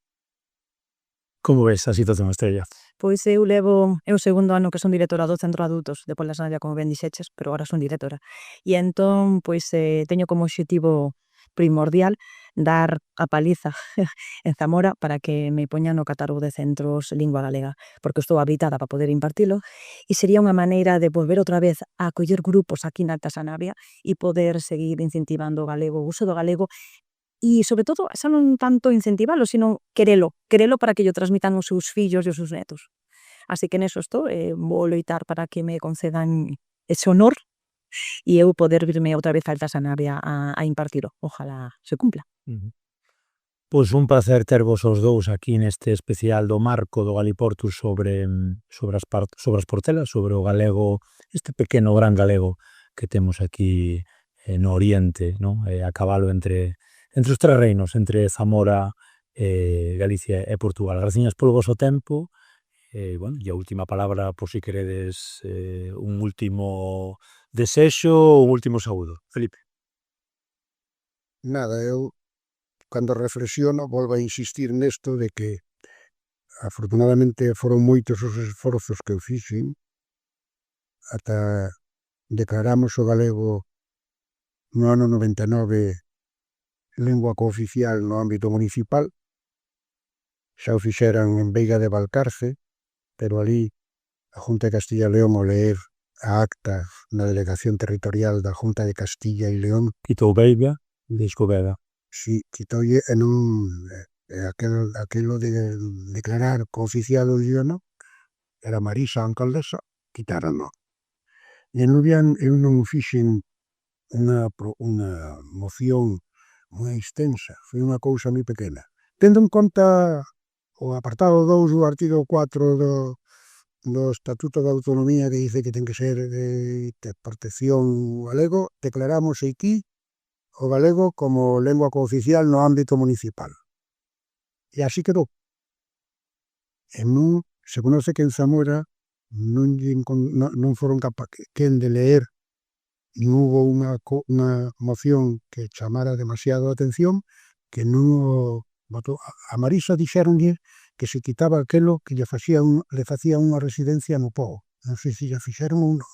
Como ves a situación, Estrella? Pois é o segundo ano que son directora do Centro de Adultos de Pola Sanabria, como ben dixeches, pero agora son directora. E entón, pois, teño como obxectivo primordial dar a paliza en Zamora para que me poñan no catálogo de centros lingua galega, porque estou habilitada para poder impartilo, e sería unha maneira de volver outra vez a acoller grupos aquí na Alta Sanabria e poder seguir incentivando o galego, o uso do galego. E, sobre todo, xa non tanto incentivalo, sino querelo para que yo transmitan os seus fillos e os seus netos. Así que neso estou, vou loitar para que me concedan ese honor e eu poder virme outra vez a Alta Sanabria a impartilo. Ojalá se cumpla. Pois un placer tervos os dous aquí neste especial do marco do Galiportus sobre as Portelas, sobre o galego, este pequeno gran galego que temos aquí no Oriente, non? A cabalo entre os tres reinos, entre Zamora, Galicia e Portugal. Graciñas polo voso tempo, e a última palabra, por si queredes un último desexo ou un último saúdo. Felipe. Nada, eu, cando reflexiono, volvo a insistir nesto de que afortunadamente foron moitos os esforzos que eu fixen ata declaramos o galego no ano 99 lingua cooficial no ámbito municipal. Xa o fixeran en Veiga de Valcarce, pero ali a Junta de Castilla e León, ao leer a acta na delegación territorial da Junta de Castilla e León, Quitou Veiga, deixou Vega. si, quitoulle e non aquilo de declarar cooficial o idioma, era Marisa a alcaldesa, quitarono. E en Lubián eu non fixen unha moción moi extensa, foi unha cousa moi pequena. Tendo en conta o apartado 2 do artigo 4 do Estatuto de Autonomía que dice que ten que ser de protección galego, declaramos aquí o galego como lengua cooficial no ámbito municipal. E así quedou. E non se conoce que en Zamora non foron capaz quen de leer, non hubo unha moción que chamara demasiado a atención, que non o votou. A Marisa dixéronlle que se quitaba aquelo que le facía unha residencia no Pobo. Non sei se lle fixeron ou non.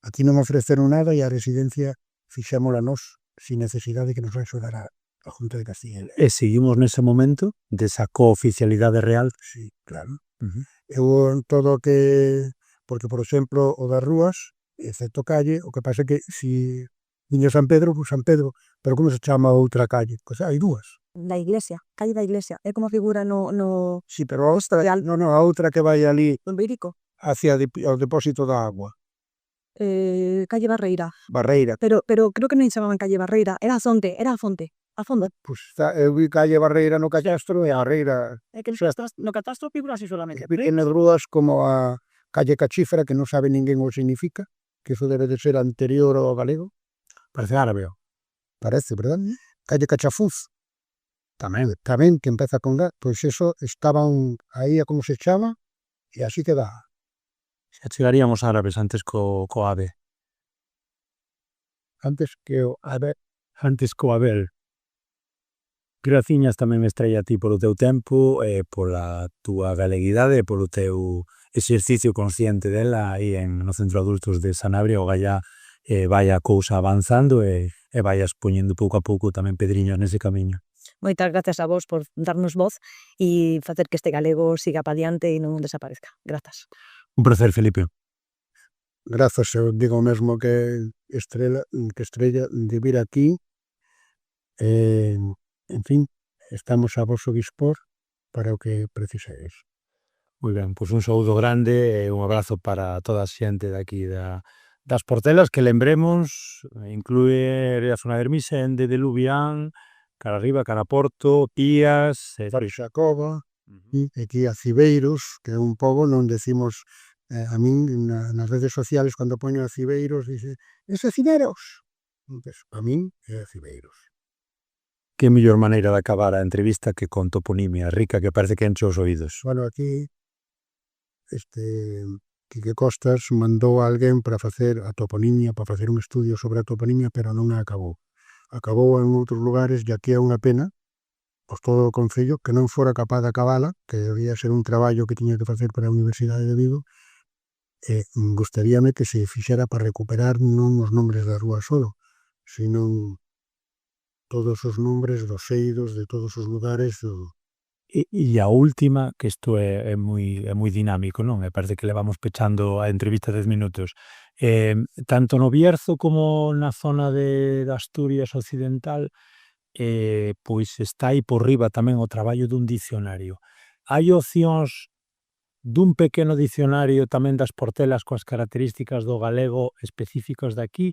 Aquí non ofreceron nada e a residencia fixémola nós, sin necesidade que nos axudara a Junta de Castilla e León. E seguimos nese momento desa cooficialidade real. Sí, claro. Eu todo o que... Porque, por exemplo, o das rúas, excepto calle, o que pasa é que si viña San Pedro, pues San Pedro, pero como se chama outra calle? Pois hai dúas. Da iglesia, calle da iglesia, é como figura no Sí, pero a outra, a outra que vai ali Ibérico. hacia o depósito da agua. Calle Barreira. Barreira. Pero creo que non chamaban calle Barreira, era a fonte. A fonte. Pois eu vi calle Barreira no Castro e a Barreira É que no catastro figura así solamente. pequenas rúas como a calle Cachífera, que non sabe ninguén o que significa, que eso debe de ser anterior ao galego. Parece árabe. Parece, verdad? Calle Cachafuz, tamén, que empeza con G, pois eso estaban aí a como se chama, e así queda. Xa chegarían os árabes antes co ave. Antes que o ave. Antes co Abel. Graciñas tamén, Estrella, a ti polo teu tempo, pola túa galeguidade e polo teu exercicio consciente dela aí no Centro de Adultos de Sanabria. O gallá vai a cousa avanzando e vaias poñendo pouco a pouco tamén pedriños nese camiño. Moitas gracias a vos por darnos voz e facer que este galego siga pa diante e non desaparezca. Grazas. Un placer, Felipe. Grazas, eu digo mesmo que Estrella de vir aquí. En fin, estamos a vosso dispor para o que precisedes. Moi ben, pois un saúdo grande e un abrazo para toda a xente daqui das Portelas, que lembremos, inclúe a zona de Ermixende, de Lubián, cara arriba, cara a Porto, Pías, Xacova, aquí a Cibeiros, que é un pobo non decimos, a min nas redes sociales cando poño a Cibeiros dice, ese Cibeiros? Entón, a min é a Cibeiros. Que mellor maneira de acabar a entrevista que con toponimia rica que parece que enche os oídos. Bueno, aquí Quique Costas mandou a alguén para facer a toponimia, para facer un estudio sobre a toponimia, pero non a acabou. Acabou en outros lugares e aquí é unha pena, pois todo o Concello, que non fora capaz de acabala, que debía ser un traballo que tiña que facer para a Universidade de Vigo, e gustaríame que se fixera para recuperar non os nombres das rúas solo, sino todos os nombres dos eidos de todos os lugares do... E a última, que isto é moi dinámico, non? E parece que levamos pechando a entrevista 10 minutos. Tanto no Bierzo como na zona de Asturias Occidental, pois está aí por riba tamén o traballo dun dicionario. Hai opcións dun pequeno dicionario tamén das Portelas coas características do galego específicos de aquí,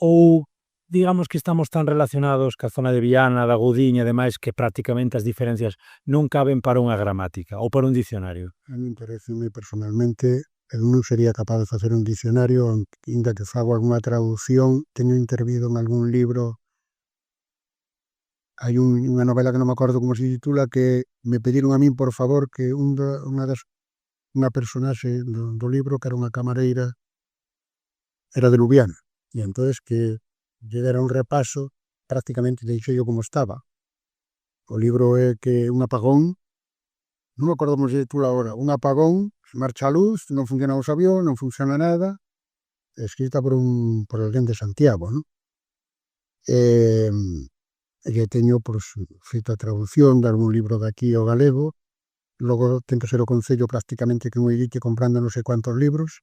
ou digamos que estamos tan relacionados ca zona de Viana, da Gudiña e demais que prácticamente as diferencias non caben para unha gramática ou para un dicionario? A mí pareceme personalmente, eu non sería capaz de facer un dicionario, ainda que fago algunha traducción, teño intervido en algún libro. Hai unha novela que non me acordo como se titula, que me pediron a min, por favor, que unha personaxe do libro, que era unha camareira, era de Lubiana, e entonces que lle dera un repaso, prácticamente deixei yo como estaba. O libro é que un apagón, non me acordo como se titula agora, un apagón, marcha a luz, non funcionan os avións, non funciona nada, escrita por alguén de Santiago, non? E teño, feito a traducción, dar un libro de aquí ao galego, logo ten que ser o Concello prácticamente que moi dique comprando non sei cuantos libros,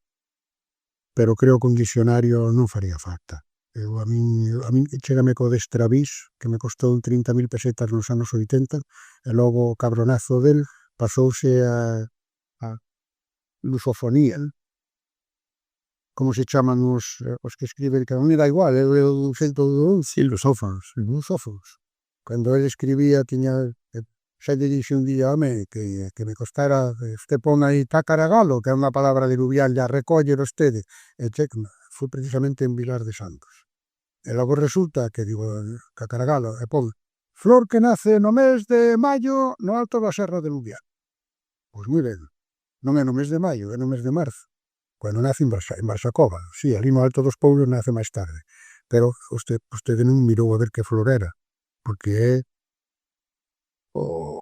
pero creo que un dicionario non faría falta. A min chégame co de Estravís, que me costou 30.000 pesetas nos anos 80, e logo o cabronazo del pasouse a lusofonía. Como se chaman os que escriben, que a mí me dá igual, eu 211. Sí, lusófonos. Lusófonos. Cando ele escribía, xa lle dixe un día, home, que me costara, este pon aí tacaragalo, que é unha palabra de Luvián, ya recolle vostede, e foi precisamente en Vilar de Santos. E logo resulta que digo, cacaragalo, e pon, flor que nace no mes de maio no alto da Serra de Luvián. Pois moi ben, non é no mes de maio, é no mes de marzo, cando nace en Barsacova. Si, ali no Alto dos Poulos nace máis tarde, pero vostede non mirou a ver que flor era, porque é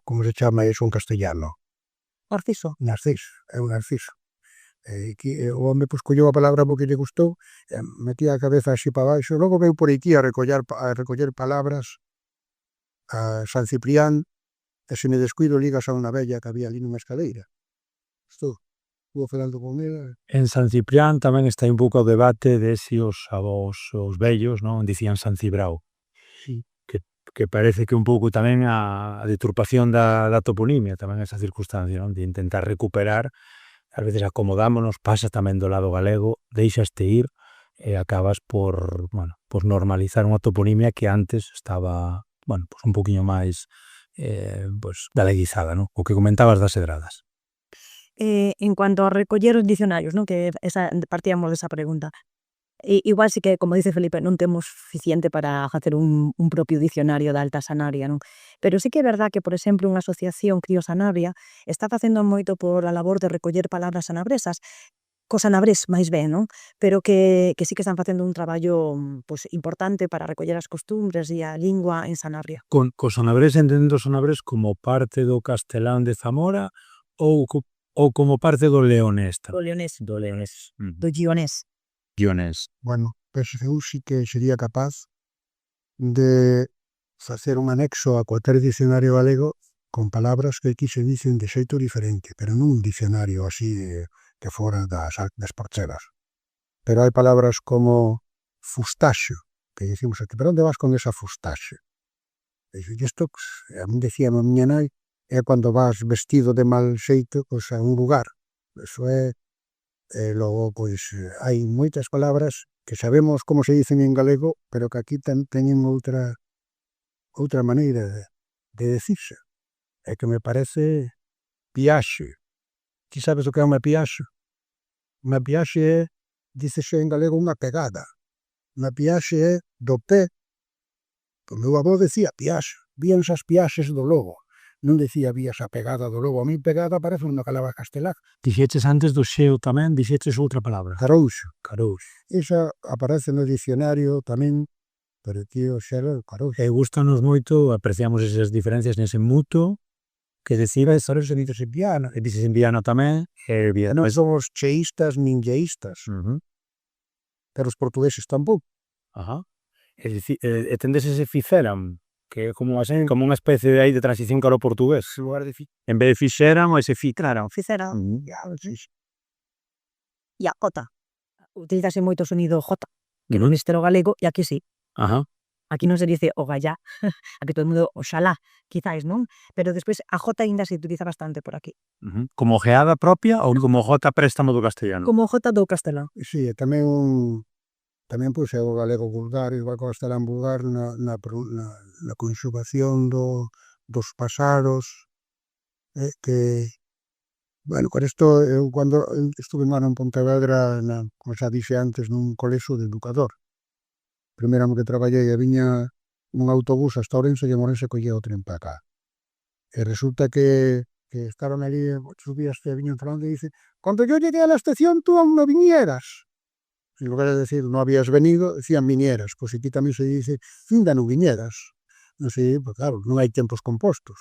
como se chama iso en castellano? Narciso. Narciso, é un narciso. O home colleu a palabra porque lle gustou, metía a cabeza así para baixo, logo veu por aquí a recoller palabras a San Ciprián, e se me descuido ligas a unha vella que había ali nunha escaleira. Estuvo falando con ela. En San Ciprián tamén está un pouco o debate de se os avós, os vellos, non, dicían San Cibrao. Sí. Que parece que un pouco tamén a deturpación da toponimia, tamén esa circunstancia, non, de intentar recuperar, ás veces acomodámonos, pasa tamén do lado galego, deixaste ir e acabas por, bueno, por normalizar unha toponimia que antes estaba, bueno, pues un poquinho máis pues galeguizada, non? O que comentabas das edradas. En cuanto a recoller os dicionarios, non, que partíamos desa pregunta. Igual sí que, como dice Felipe, non temos suficiente para facer un propio dicionario da Alta Sanabria, non? Pero sí que é verdad que, por exemplo, unha asociación Crío Sanabria está facendo moito por a labor de recoller palabras sanabresas, co sanabrés máis ben, non? Pero que sí que están facendo un traballo pues, importante para recoller as costumbres e a lingua en Sanabria. Co sanabrés, entendendo o sanabrés como parte do castelán de Zamora ou como parte do leonés? Do leonés. Do leonés. Do guionés. Guionés. Bueno, penso que eu sí que sería capaz de facer un anexo a cualquier dicionario galego con palabras que aquí se dicen de xeito diferente, pero non un dicionario así que fora das parchelas. Pero hai palabras como fustaxo, que dicimos aquí, pero onde vas con esa fustaxo? E isto, a mí decía a miña nai, é cando vas vestido de mal xeito a un lugar. Eso é. Logo, pois, hai moitas palabras que sabemos como se dicen en galego, pero que aquí teñen outra maneira de decirse. É que me parece piaxe. Ti sabes o que é unha piaxe? Unha piaxe é, dícese en galego, unha pegada. Unha piaxe é do pé. O meu avó decía piaxe, víanse as piaxes do lobo. Non decía vías a pegada do lobo. A mí pegada parece unha palabra castelá. Dixeches antes do xeo tamén, dixeches outra palabra. Carouxo. Carouxo. Esa aparece no dicionario tamén, pero aquí o xero carouxo. E gustanos moito, apreciamos esas diferencias nese mutuo, que decibes, Sabes, se dices en Viana. e dices en Viana tamén, e Non somos cheístas nin lleístas, pero os portugueses tampouco. Ajá. É dicir, e tendes ese ficeran, que é como unha especie de aí de transición cara ao portugués. En lugar de En vez de fixeran, ou ese ficaran. Ficera. sí. E a J. Utilizase moito o sonido J, que non existe no galego, e aquí sí. Ajá. Aquí non se dice ogallá, aquí todo o mundo oxalá, quizáis, non? Pero despois a J aínda se utiliza bastante por aquí. Como geada propia ou como J préstamo do castellano? Como J do castelán. Sí, e tamén pois é o galego vulgar, igual que o castelán vulgar na conxugación dos pasados, que, bueno, con isto, eu cando estuve un ano en Pontevedra, como xa dixe antes, nun colexo de educador. Primeiro ano que traballei e viña un autobús hasta Ourense e en Ourense collía o tren para cá. E resulta que estaban ali, subías e viñan falando e dice, cando yo llegué a la estación tú aún no vinieras. En lugar de decir no habías venido, decían vinieras. Pois aquí tamén se dice, ainda non viñeras. Non sei, pues claro, non hai tempos compostos.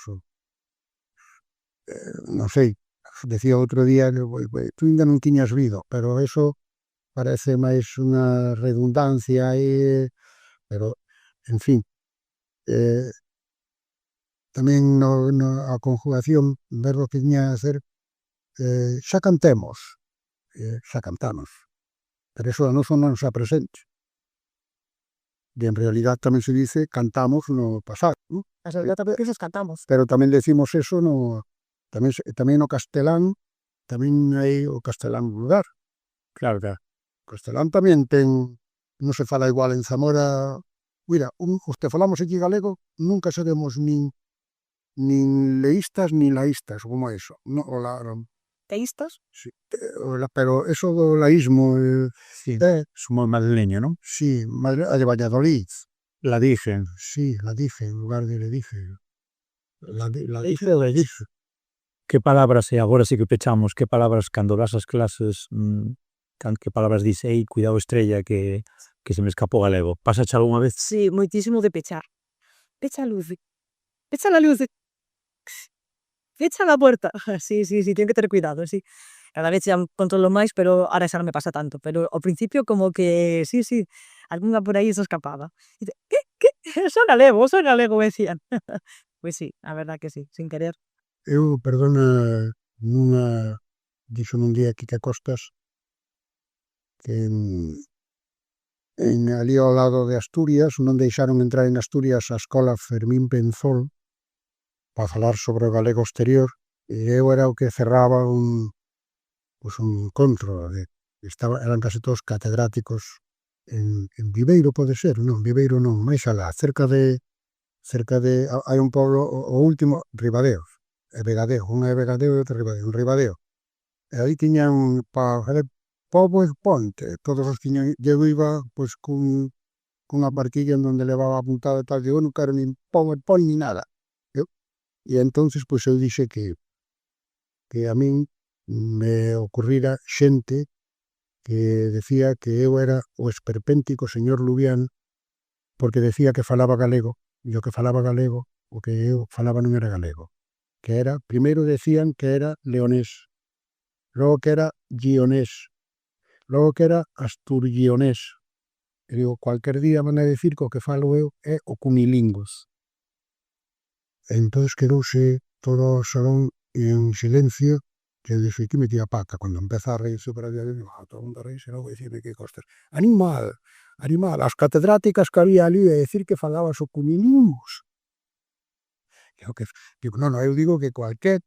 Non sei, decía outro día, tú ainda non tiñas vido, pero eso parece máis unha redundancia aí, pero, en fin, tamén a conjugación, verbo que tiña a ser xa cantemos, xa cantamos, pero eso a noso non xa presente. E en realidad tamén se dice cantamos no pasado, non? As veces cantamos. Pero tamén decimos eso tamén no castelán, tamén hai o castelán vulgar. Claro, claro. O castelán tamén ten, non se fala igual en Zamora Mira, os que falamos aquí galego nunca seremos nin leístas nin laístas, como eso. No, Teístas? sí, pero eso do laísmo, Sí, somos madrileños, ¿no? sí, a de Valladolid, La dije. sí, la dije, en lugar de le dije. La dije, Le dije. Que palabras, e agora sí que pechamos, que palabras cando vas ás clases, que palabras dis, ei, cuidado Estrella, que se me escapou galego. Pasache algunha vez? Sí, moitísimo de pechar. Pecha a luz. Pecha la luz. Pecha la puerta. Sí, sí, sí, teño que ter cuidado, sí. Cada vez xa controlo máis, pero ahora xa non me pasa tanto. Pero ao principio como que, sí, sí, algunha por aí se escapaba. E que, que? Son galego, me decían. Pois sí, a verdad que sí, sin querer. eu, perdona, dixo nun día Quique Costas que ali ao lado de Asturias non deixaron entrar en Asturias a escola Fermín Penzol para falar sobre o galego exterior, e eu era o que cerraba un encontro eran case todos catedráticos en Viveiro, pode ser, non, Viveiro non, máis alá, cerca de hai un poblo, o último, Ribadeo, e Vegadeo, unha é Vegadeo e outra Ribadeo, en Ribadeo. E aí tiñan para fazer pobo e ponte, todos os tiñan, eu iba pois cunha barquilla en donde levaba apuntado e tal, eu non quero nin PowerPoint ni nada. E entonces pois eu dixe que a min me ocurrira xente que decía que eu era o esperpéntico señor Lubián porque decía que falaba galego, e o que falaba galego, o que eu falaba non era galego, que era, primeiro decían que era leonés, logo que era guionés, logo que era asturguionés. E digo, cualquier día van a decir que o que falo eu é o cunilingües. E entón quedouse todo o salón en silencio, que dixo, que metía pata, cando empeza a reírse para allá, digo, todo o mundo reírse, non vou dicirme que Costas. Animal, as catedráticas que había ali a decir que falabas o cunilingües. Digo, non, eu digo que cualquier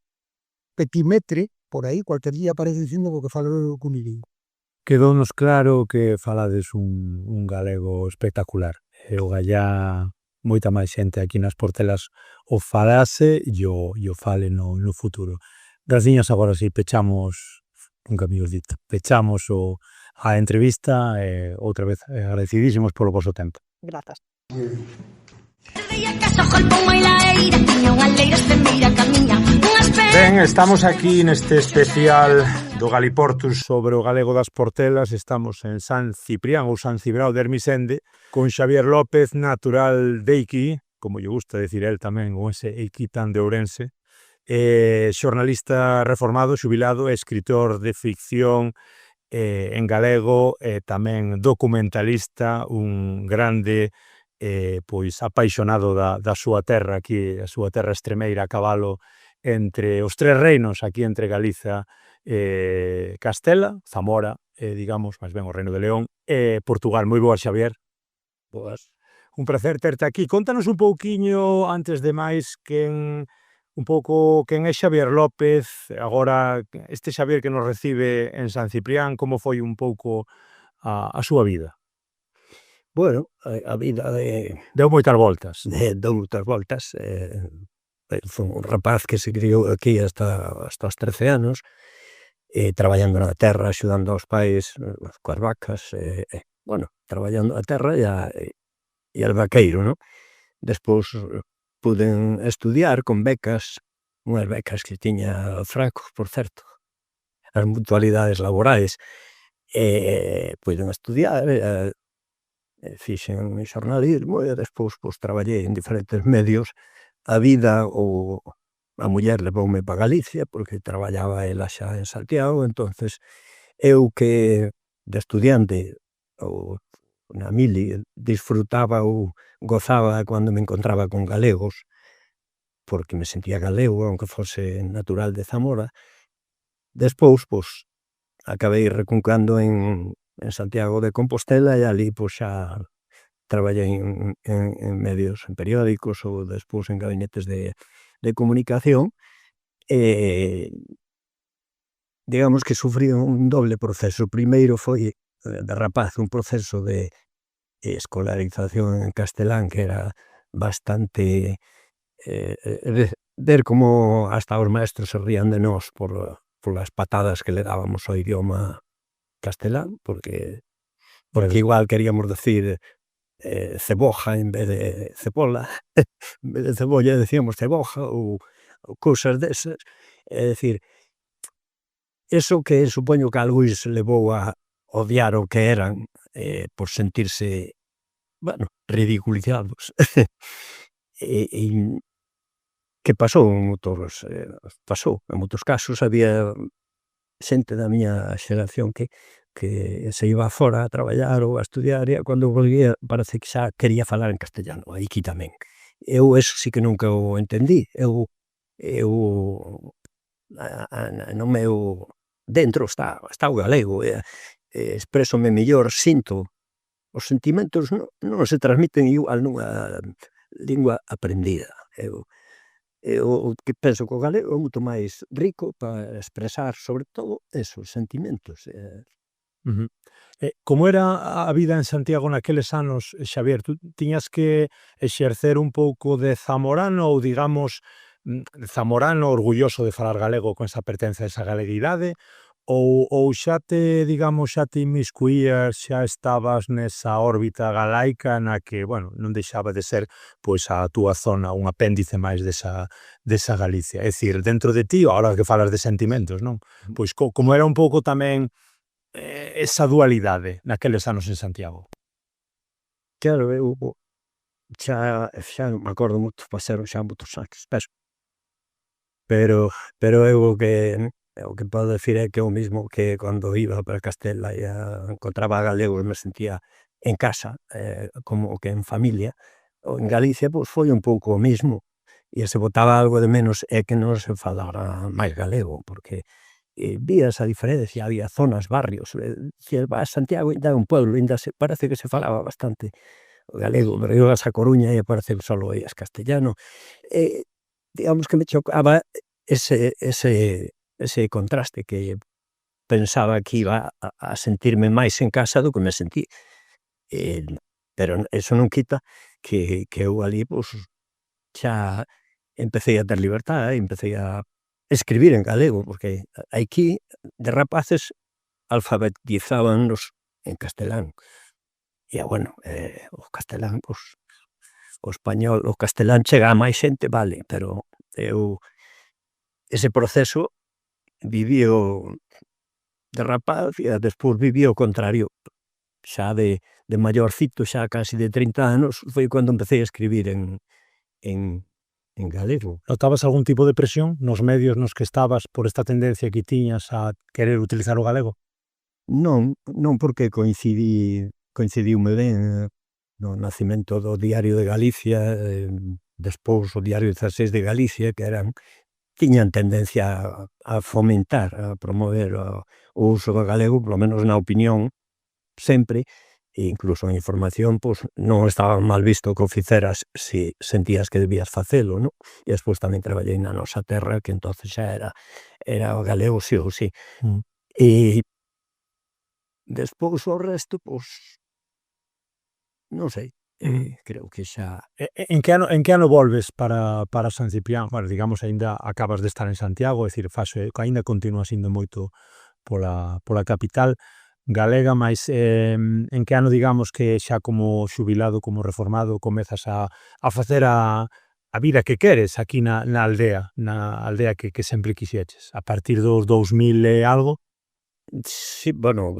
petimetre, por aí, cualquier día aparece dicindo que falo o cunilingües. Quedounos claro que falades un galego espectacular. E o gallá moita máis xente aquí nas Portelas o falase e o fale no futuro. Graciñas, agora si pechamos, nunca me dito, pechamos a entrevista e outra vez agradecidísimos polo voso tempo. Grazas. Ben, estamos aquí neste especial do Galiportus sobre o galego das Portelas. Estamos en San Ciprián ou San Cibrao de Ermisende con Xavier López, natural de Eiquí, como lle gusta decir el tamén, con ese Eiquí tan de Ourense, xornalista reformado, xubilado, escritor de ficción en galego, tamén documentalista, un grande pois apaixonado da súa terra, aquí a súa terra extremeira a cabalo entre os tres reinos, aquí entre Galiza, Castela, Zamora, digamos, máis ben o Reino de León, e Portugal. Moi boas, Xavier. Boas. Un placer terte aquí. Contanos un pouquiño, antes de máis, quen é Xavier López, agora este Xavier que nos recibe en San Ciprián, como foi un pouco a súa vida? Bueno, a vida Deu moitas voltas. deu moitas voltas. Foi un rapaz que se criou aquí hasta os 13 anos, traballando na terra, axudando aos pais coas vacas, bueno, traballando a terra e al vaqueiro, non? Despois puden estudiar con becas, unhas becas que tiña Franco, por certo, as mutualidades laborais, puden estudiar, fixen xornalismo e despois traballei en diferentes medios. A vida a muller levoume para Galicia porque traballaba ela xa en Santiago, entonces eu que de estudiante ou na mili disfrutaba ou gozaba cando me encontraba con galegos porque me sentía galego, aunque fose natural de Zamora. Despois, acabei recuncando en Santiago de Compostela e ali xa traballei en medios, en periódicos ou despois en gabinetes de comunicación e digamos que sufrí un doble proceso. Primeiro foi de rapaz un proceso de escolarización en castelán que era bastante ver como hasta os maestros se rían de nós polas patadas que le dábamos ao idioma castelán, porque igual queríamos decir ceboja en vez de cebola, en vez de cebolla decíamos ceboja ou cousas desas. É dicir, eso que supoño que a algúns levou a odiar o que eran por sentirse, bueno, ridiculizados. E que pasou en moitos casos, había xente da miña xeración que se iba fora a traballar ou a estudiar e cando volvía parece que xa quería falar en castellano, aquí tamén. Eu eso sí que nunca o entendí, eu no meu dentro está o galego, exprésome mellor, sinto, os sentimentos non se transmiten igual nunha lingua aprendida. Eu que penso que o galego é moito máis rico para expresar, sobre todo, esos sentimentos. Como era a vida en Santiago naqueles anos, Xavier, tú tiñas que exercer un pouco de zamorano ou, digamos, zamorano orgulloso de falar galego con esa pertenza a esa galeguidade, ou xa te, digamos, xa te inmiscuías, xa estabas nesa órbita galaica na que, bueno, non deixaba de ser pois a túa zona, un apéndice máis desa Galicia. É dicir, dentro de ti, ahora que falas de sentimentos, non? Pois como era un pouco tamén esa dualidade naqueles anos en Santiago. Claro, eu xa non me acordo moito, pasaron xa moitos anos, pero eu o que podo decir é que o mismo que cando iba para Castela e encontraba galegos me sentía en casa, como que en familia, ou en Galicia pois foi un pouco o mismo, e se botaba algo de menos é que non se falara máis galego, porque vías a diferencia, había zonas, barrios, se vas a Santiago ainda é un pueblo, ainda parece que se falaba bastante o galego, pero ibas a Coruña e parece que só oías castellano. Digamos que me chocaba ese contraste, que pensaba que iba a sentirme máis en casa do que me sentí. Pero eso non quita que eu ali, pois, xa empecé a ter libertade, empecé a escribir en galego, porque aquí de rapaces alfabetizábanos en castelán. E, bueno, o castelán, pois, o español, o castelán chega a máis xente, vale, pero eu ese proceso vivío de rapaz e despois viví o contrario. Xa de maiorcito, xa casi de 30 anos, foi cando empecé a escribir en galego. Notabas algún tipo de presión nos medios nos que estabas por esta tendencia que tiñas a querer utilizar o galego? Non porque coincidiume ben no nacimento do Diario de Galicia, despois o Diario 16 de Galicia, que tiñan tendencia a fomentar, a promover o uso do galego, polo menos na opinión, sempre, e incluso en información, pois non estaba mal visto que o ficeras se sentías que debías facelo, non? E despois tamén traballei na nosa terra, que entonces xa era o galego sí ou sí. E despois o resto, pois, non sei, creo que xa... En que ano volves para San Ciprián? Bueno, digamos, aínda acabas de estar en Santiago, é dicir, aínda continúas indo moito pola capital galega, mas en que ano, digamos, que xa como xubilado, como reformado, comezas a facer a vida que queres aquí na aldea que sempre quixeches? A partir dos 2000 e algo? Sí, bueno,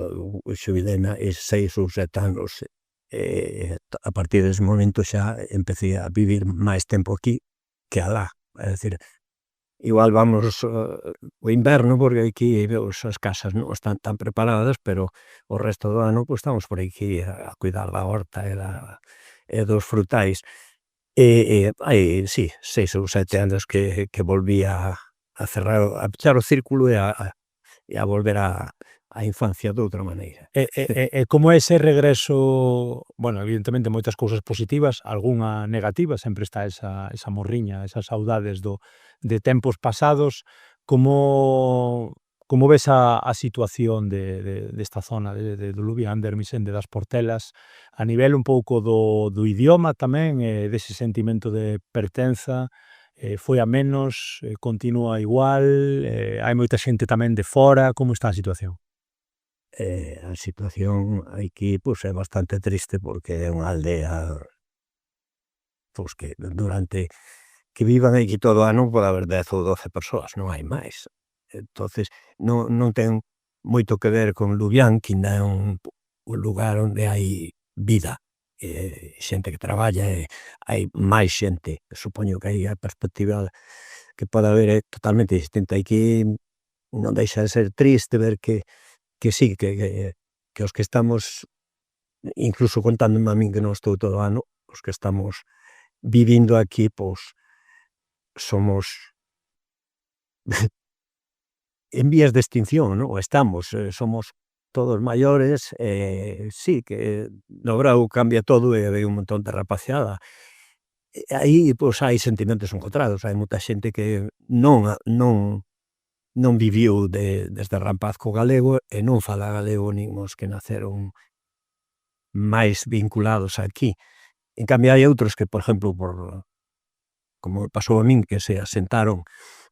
xubilei 6 ou 7 anos, a partir dese momento xa empecé a vivir máis tempo aquí que alá, é dicir, igual vamos o inverno, porque aquí as casas non están tan preparadas, pero o resto do ano estamos por aquí a cuidar da horta e dos frutais. Hai, sí, 6 ou 7 anos que volví a pechar o círculo e a volver a infancia de outra maneira. E como ese regreso, bueno, evidentemente moitas cousas positivas, algunha negativa, sempre está esa morriña, esas saudades de tempos pasados, como como ves a situación desta zona do Lubián, de Ermixende, das Portelas, a nivel un pouco do idioma tamén, dese sentimento de pertenza, foi a menos, continúa igual, hai moita xente tamén de fora, como está a situación? A situación aquí pois, é bastante triste porque é unha aldea pois, que durante que vivan aquí todo o ano pode haber 10 ou 12 persoas, non hai máis. Entonces non ten moito que ver con Lubián, que ainda é un lugar onde hai vida, xente que traballa, e hai máis xente. Supoño que aí a perspectiva que pode haber é totalmente distinta. Aquí non deixa de ser triste ver que sí, que os que estamos, incluso contándome a min que non estou todo o ano, os que estamos vivindo aquí, pois somos en vías de extinción, non? Estamos, somos todos maiores, sí, que no Brau cambia todo e hai un montón de rapaziada. Aí, pois, hai sentimentos encontrados, hai moita xente que non viviu desde rapaz co galego e non fala galego nin os que naceron máis vinculados aquí. En cambio, hai outros que, por exemplo, como pasou a min, que se asentaron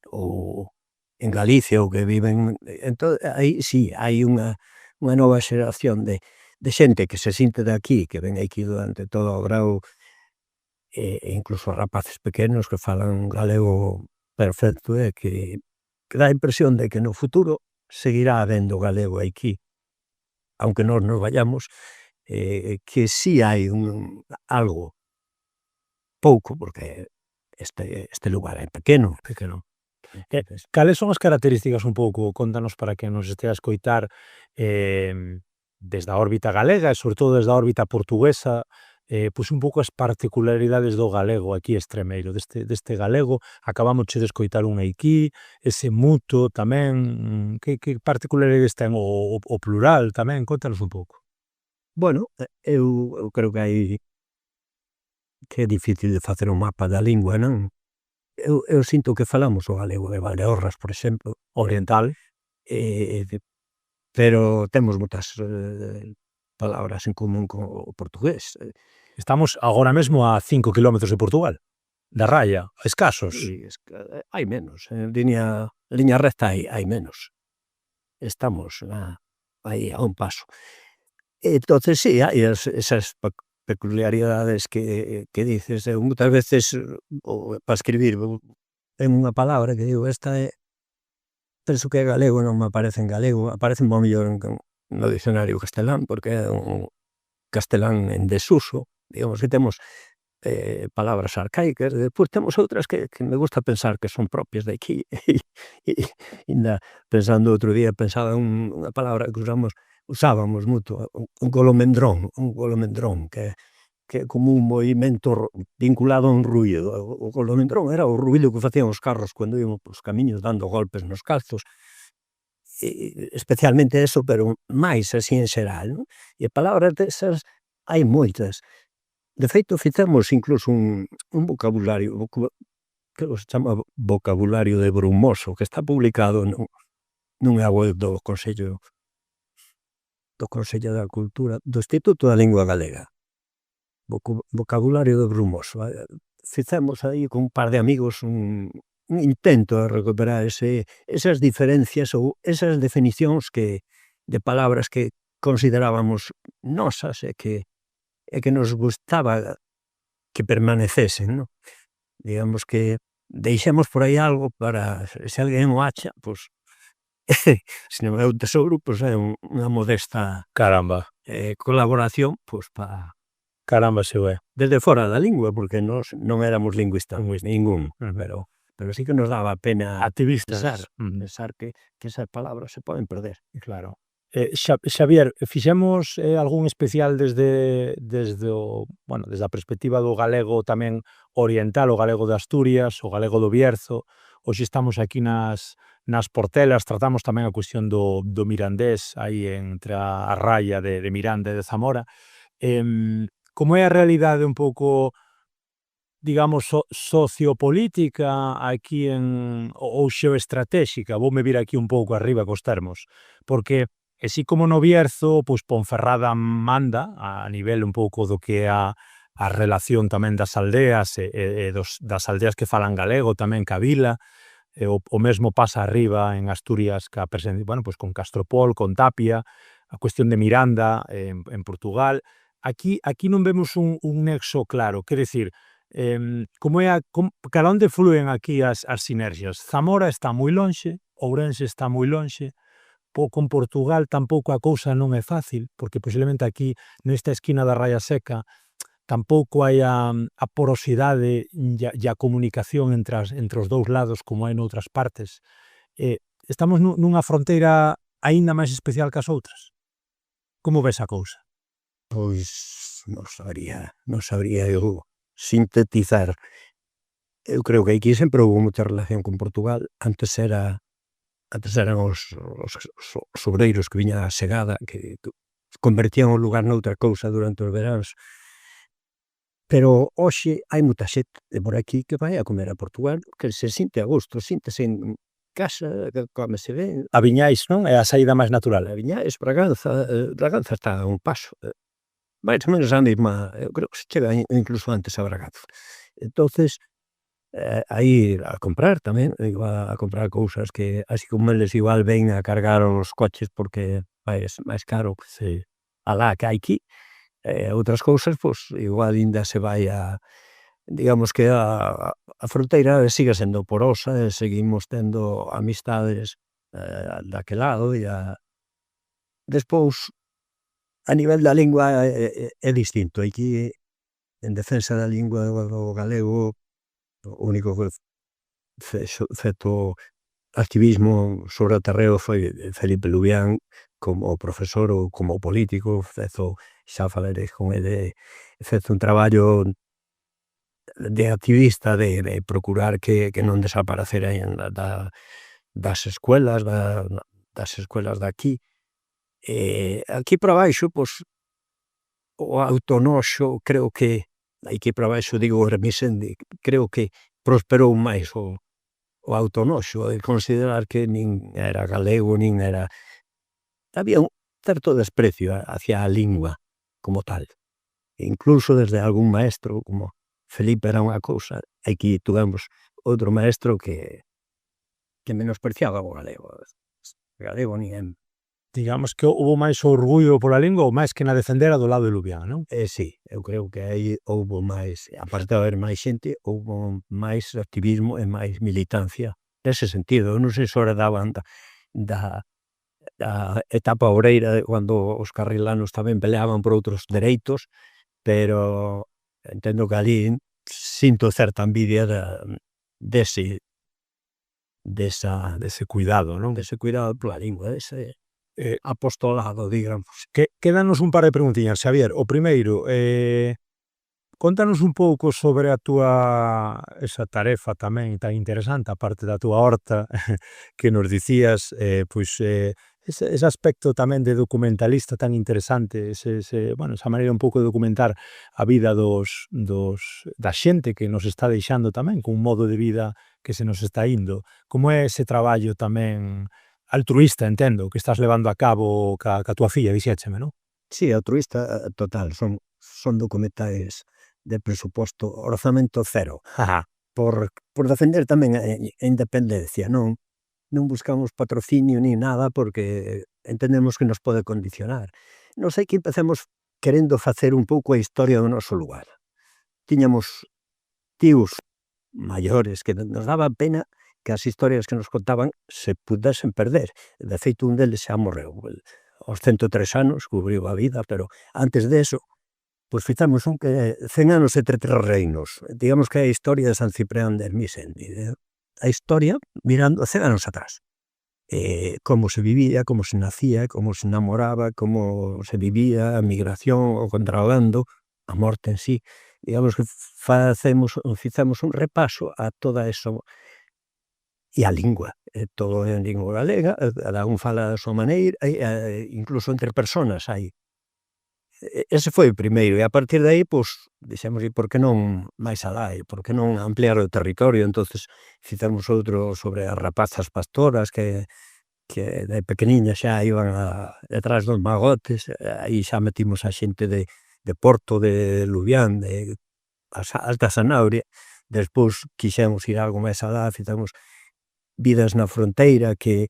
ou en Galicia ou que viven, entón, aí sí, hai unha nova xeración de xente que se sinte de aquí, que ven aquí durante todo o grau, e incluso rapaces pequenos que falan galego perfecto, e que dá a impresión de que no futuro seguirá habendo galego aquí, aunque nós nos vayamos, que sí hai algo, pouco, porque este lugar é pequeno. Cales son as características un pouco, contanos para que nos estea a escoitar, desde a órbita galega e sobre todo desde a órbita portuguesa, pois un pouco as particularidades do galego aquí extremeiro, deste galego, acabámoche de escoitar un aquí, ese muto tamén, que particularidades ten o plural tamén, contanos un pouco. Bueno, eu creo que é difícil de facer un mapa da lingua, non? Eu sinto que falamos o galego de Valdeorras, por exemplo, Oriental. Pero temos moitas palabras en común co portugués. Estamos agora mesmo a 5 kilómetros de Portugal, da raya, escasos. Hai menos, en liña recta hai menos. Estamos aí a un paso. Entonces, sí, hai esas peculiaridades que dices. Eu moitas veces, para escribir, ten unha palabra que digo, esta é, penso que é galego, non me aparece en galego, aparece mo mellor no dicionario castelán, porque é un castelán en desuso, digamos que temos palabras arcaicas, depois temos outras que me gusta pensar que son propias de aquí, e ainda pensando outro día, pensaba en unha palabra que usábamos moito, un golomendrón, que é como un movimento vinculado a un ruído. O golomendrón era o ruído que facían os carros cando íamos polos camiños dando golpes nos calzos, especialmente eso, pero máis así en xeral, non? E palabras desas hai moitas. De feito, fixemos incluso un vocabulario que se chama Vocabulario de Brumoso, que está publicado nunha web do Consello da Cultura, do Instituto da Lingua Galega. Vocabulario de Brumoso. Fixemos aí con un par de amigos un intento de recuperar esas diferencias ou esas definicións de palabras que considerábamos nosas e que nos gustaba que permanecesen, non? Digamos que deixemos por aí algo para, se alguén o acha, pois, se non é un tesouro, pois é unha modesta Caramba. Colaboración, pois, para Caramba, se o é. desde fora da lingua, porque nós non éramos lingüistas ningún, pero sí que nos daba pena Activistas. pensar que esas palabras se poden perder. Claro. Xavier, fixemos algún especial desde a perspectiva do galego tamén oriental, o galego de Asturias, o galego do Bierzo. Hoxe estamos aquí nas Portelas, tratamos tamén a cuestión do mirandés aí entre a raya de Miranda e de Zamora. Como é a realidade un pouco digamos, sociopolítica aquí ou xeoestratéxica, voume vir aquí un pouco arriba cos termos, porque así como no Bierzo, pois Ponferrada manda a nivel un pouco do que é a relación tamén das aldeas e das aldeas que falan galego tamén ca vila, o mesmo pasa arriba en Asturias bueno, pois con Castropol, con Tapia, a cuestión de Miranda en Portugal. Aquí non vemos un nexo claro, quer decir, como é cara onde fluen aquí as sinerxias? Zamora está moi lonxe, Ourense está moi lonxe, con Portugal tampouco a cousa non é fácil, porque posiblemente aquí nesta esquina da Raya Seca tampouco hai a porosidade e a comunicación entre os dous lados como hai noutras partes. Estamos nunha fronteira aínda máis especial que as outras. Como ves a cousa? Pois non sabría eu sintetizar. Eu creo que aquí sempre houve moita relación con Portugal. Antes eran os obreiros que viñan a segada, que convertían o lugar noutra cousa durante os veráns. Pero hoxe hai moita xente de por aquí que vai a comer a Portugal, que se sinte a gusto, síntese en casa, que comese ben. A Viñais, non? É a saída máis natural. A Viñais, Braganza está a un paso. Mais ou menos a mesma, eu creo que se chega incluso antes a Braganza. Entonces, aí a comprar tamén, a comprar cousas que, así como eles igual ven a cargar os coches porque é máis caro alá que hai aquí, outras cousas, pois, igual ainda se vai digamos que a fronteira sigue sendo porosa e seguimos tendo amistades daquel lado e despois, a nivel da lingua é distinto. Aquí, en defensa da lingua do galego, o único que feito activismo sobre o terreo foi Felipe Lubián como profesor ou como político. Xa falarei con ele, feito un traballo de activista de procurar que non desapareceran das escuelas de aquí. Aquí para baixo, pois, o autonoxo, creo que aquí para baixo, digo, o remisende, creo que prosperou máis o autonoxo, de considerar que nin era galego, nin era... Había un certo desprecio hacia a lingua como tal. Incluso desde algún maestro, como Felipe era unha cousa, aquí tuvemos outro maestro que menospreciaba o galego. O galego nin... Digamos que houve máis orgullo pola lingua ou máis que na defendera do lado de Lubián, non? Sí, eu creo que aí houve máis, aparte de haber máis xente, houve máis activismo e máis militancia nese sentido. Eu non sei se daban da etapa obreira, cando os carrilanos tamén peleaban por outros dereitos, pero entendo que ali sinto certa envidia dese cuidado, non? Dese cuidado pola lingua, dese apostolado, digamos. Quédanos un par de preguntiñas, Xavier. O primeiro, contanos un pouco sobre a túa esa tarefa tamén tan interesante, a parte da túa horta que nos dicías, pois ese aspecto tamén de documentalista tan interesante, esa maneira un pouco de documentar a vida da xente que nos está deixando tamén, con un modo de vida que se nos está indo. Como é ese traballo tamén altruísta, entendo, que estás levando a cabo ca túa filla, dixécheme, non? Sí, altruísta total, son documentais de presuposto, orzamento cero, por defender tamén a independencia, non buscamos patrocinio ni nada porque entendemos que nos pode condicionar. Nos hai que empecemos querendo facer un pouco a historia do noso lugar. Tiñamos tíos maiores que nos daba pena que as historias que nos contaban se pudesen perder. De feito, un deles xa morreu. Aos 103 anos, cubriu a vida, pero antes de eso, pois fixamos un que 100 anos entre tres reinos. Digamos que é a historia de San Ciprián de Ermisen. A historia mirando 100 anos atrás. Como se vivía, como se nacía, como se namoraba, como se vivía, a migración, o contrabando, a morte en sí. Digamos que fixemos un repaso a toda eso. E a lingua, todo é en lingua galega, cada un fala a súa maneira, incluso entre personas hai ese foi o primeiro, e a partir de aí, pois, dixemos, e por que non máis alá, e por que non ampliar o territorio? Entonces fixemos outro sobre as rapazas pastoras que de pequeniñas xa iban detrás dos magotes, aí xa metimos a xente de Porto, de Lubián, de Alta Sanabria. Despois quixemos ir algo máis alá, fixemos Vidas na Fronteira, que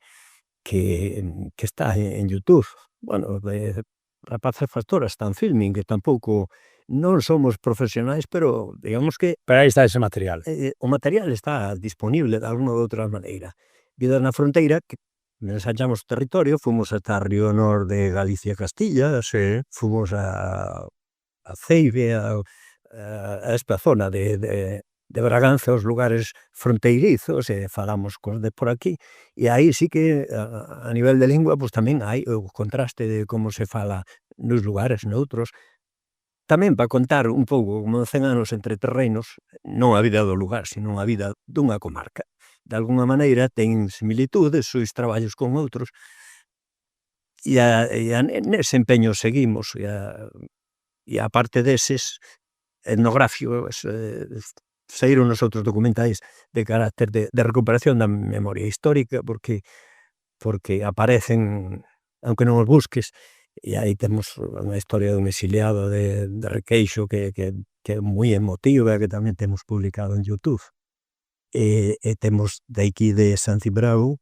está en YouTube. Bueno, de rapazas pastoras está en Filmin, que tampouco non somos profesionais, pero digamos que Pero aí está ese material. o material está disponible de alguna ou outra maneira. Vidas na Fronteira, que ensayamos o territorio, fomos ata Río Nor de Galicia e Castilla, fomos a Ceibe, a esta zona de Braganza, os lugares fronteirizos, e falamos cos de por aquí, e aí sí que a nivel de lingua, pois tamén hai o contraste de como se fala nos lugares, noutros. Tamén para contar un pouco, como 100 anos entre terrenos, non a vida do lugar, sino a vida dunha comarca. De alguna maneira ten similitudes, sois traballos con outros, e nese empeño seguimos, e a parte deses etnográficos, saíron os outros documentais de carácter de recuperación da memoria histórica, porque aparecen, aunque non os busques, e aí temos unha historia dun exiliado de Requeixo que é moi emotiva, que tamén temos publicado en YouTube. E temos de aquí de San Cibrao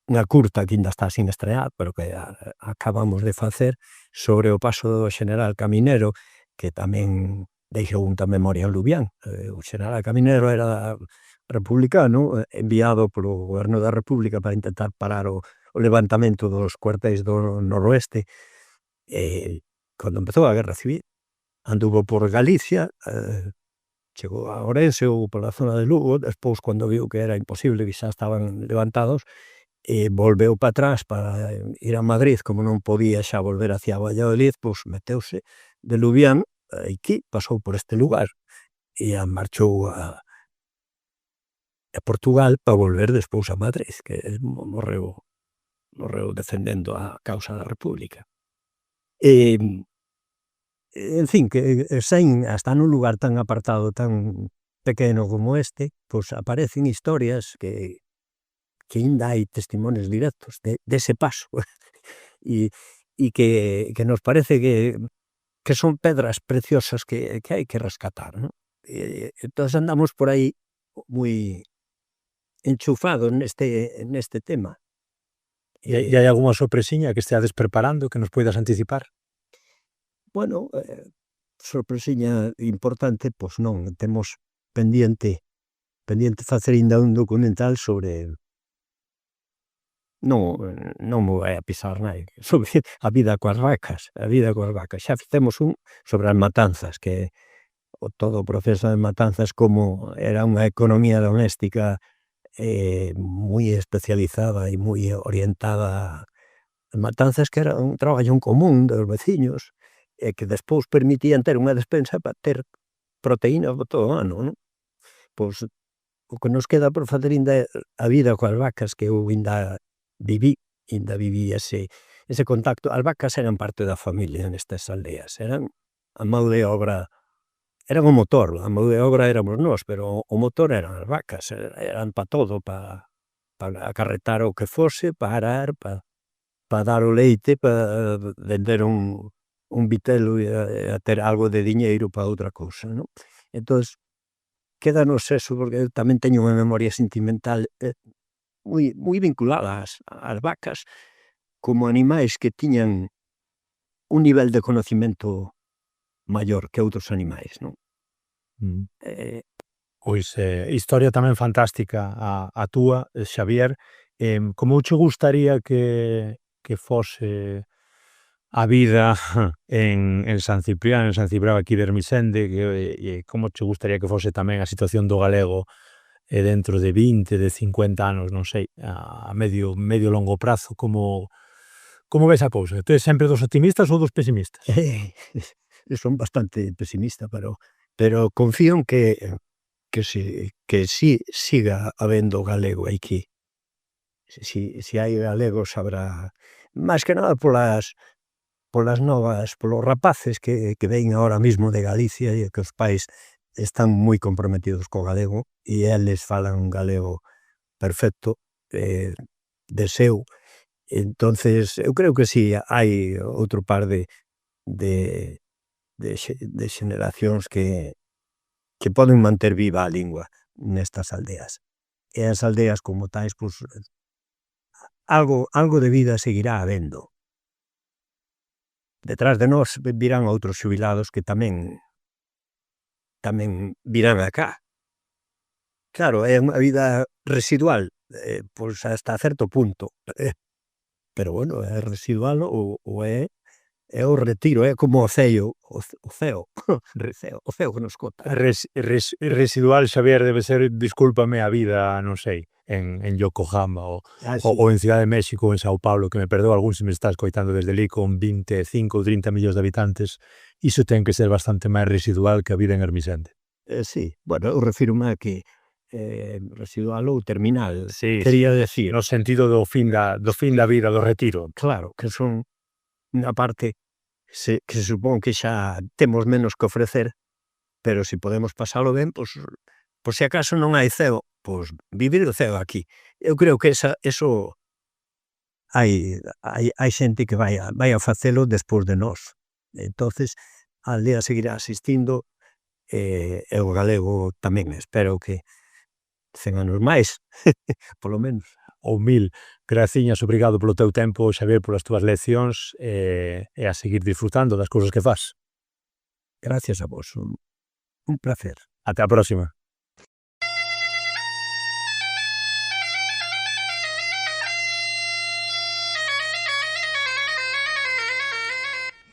unha curta que ainda está sin estrear, pero que acabamos de facer sobre o paso do Xeneral Caminero, que tamén deixou unta memoria en Lubián. O Xeneral Caminero era republicano, enviado polo goberno da República para intentar parar o levantamento dos cuartéis do noroeste. Cando empezou a Guerra Civil, anduvo por Galicia, chegou a Ourense ou pola zona de Lugo, despois, cando viu que era imposible, que xa estaban levantados, volveu para atrás para ir a Madrid. Como non podía xa volver hacia Valladolid, pois meteuse de Lubián aquí, pasou por este lugar e marchou a Portugal para volver despois a Madrid, que morreu defendendo a causa da República. En fin, que sen hasta nun lugar tan apartado, tan pequeno como este, pois aparecen historias que ainda hai testimonios directos dese paso, e que nos parece que son pedras preciosas que hai que rescatar, non? Entón andamos por aí moi enchufados neste tema. E hai algunha sorpresiña que esteades preparando que nos poidas anticipar? Bueno, sorpresiña importante, pois non, temos pendiente facer ainda un documental sobre, non me vai a pisar nai, sobre a vida coas vacas, xa fixemos un sobre as matanzas, que todo o proceso de matanzas, como era unha economía doméstica moi especializada e moi orientada a matanzas, que era un traballo en común dos veciños, e que despois permitían ter unha despensa para ter proteína todo o ano, non? Pois o que nos queda por facer ainda a vida coas vacas, que eu ainda viví ese contacto. As vacas eran parte da familia nestas aldeas, eran a mão de obra, eran o motor, a mão de obra éramos nós, pero o motor eran as vacas, eran para todo, para acarretar o que fose, para arar, para dar o leite, para vender un vitelo e a ter algo de diñeiro para outra cousa, non? Entón, quédanos eso, porque eu tamén teño unha memoria sentimental moi vinculada ás vacas como animais que tiñan un nivel de conocimento maior que outros animais, non? Pois historia tamén fantástica a túa, Xavier. Como che gustaría que fose a vida en San Ciprián, en San Cibrao aquí de Ermixende, e como che gustaría que fose tamén a situación do galego dentro de 20, de 50 anos, non sei, a medio longo prazo, como ves a cousa? Tú és sempre dos optimistas ou dos pesimistas? Son bastante pesimista, pero confío en que si siga habendo galego aquí. Si hai galegos, habrá, máis que nada polas polas novas, polos rapaces que ven ahora mismo de Galicia e que os pais están moi comprometidos co galego e eles falan un galego perfecto, de seu. Entonces, eu creo que sí, hai outro par de xeneracións que poden manter viva a lingua nestas aldeas. E as aldeas como tais, pois, algo de vida seguirá habendo. Detrás de nós virán outros xubilados que tamén virán acá. Claro, é unha vida residual, pois hasta certo punto, pero bueno, é residual ou é o retiro, é como o ceo, o ceo que nos cota. Residual, Xavier, debe ser, discúlpame, a vida, non sei, en Yokohama ou en Ciudad de México ou en Sao Paulo, que me perdoo algún se me está escoitando desde ali con 25 ou 30 millóns de habitantes, iso ten que ser bastante máis residual que a vida en Ermixende. Sí, bueno, eu refiro-me a que residual ou terminal, Sí, quería decir. No sentido do fin da vida, do retiro. Claro, que son unha parte que se supón que xa temos menos que ofrecer, pero se podemos pasalo ben, pois se acaso non hai ceo, pois vivir o ceo aquí. Eu creo que eso hai xente que vai a facelo despois de nós. Entonces, a aldea seguirá asistindo e o galego tamén, espero que 100 anos máis, polo menos. Ou 1000. Graciñas, obrigado polo teu tempo, Xavier, polas túas leccións e a seguir disfrutando das cousas que fas. Gracias a vos, un placer. Até a próxima.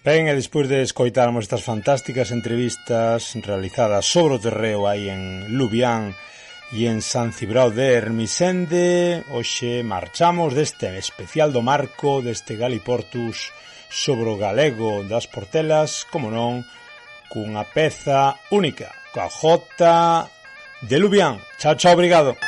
Ben, e despois de escoitarmos estas fantásticas entrevistas realizadas sobre o terreo aí en Lubián e en San Cibrao de Ermixende, hoxe marchamos deste especial do marco deste Galiportus sobre o galego das Portelas, como non, cunha peza única, coa Jota de Lubián. Chao, chao, obrigado.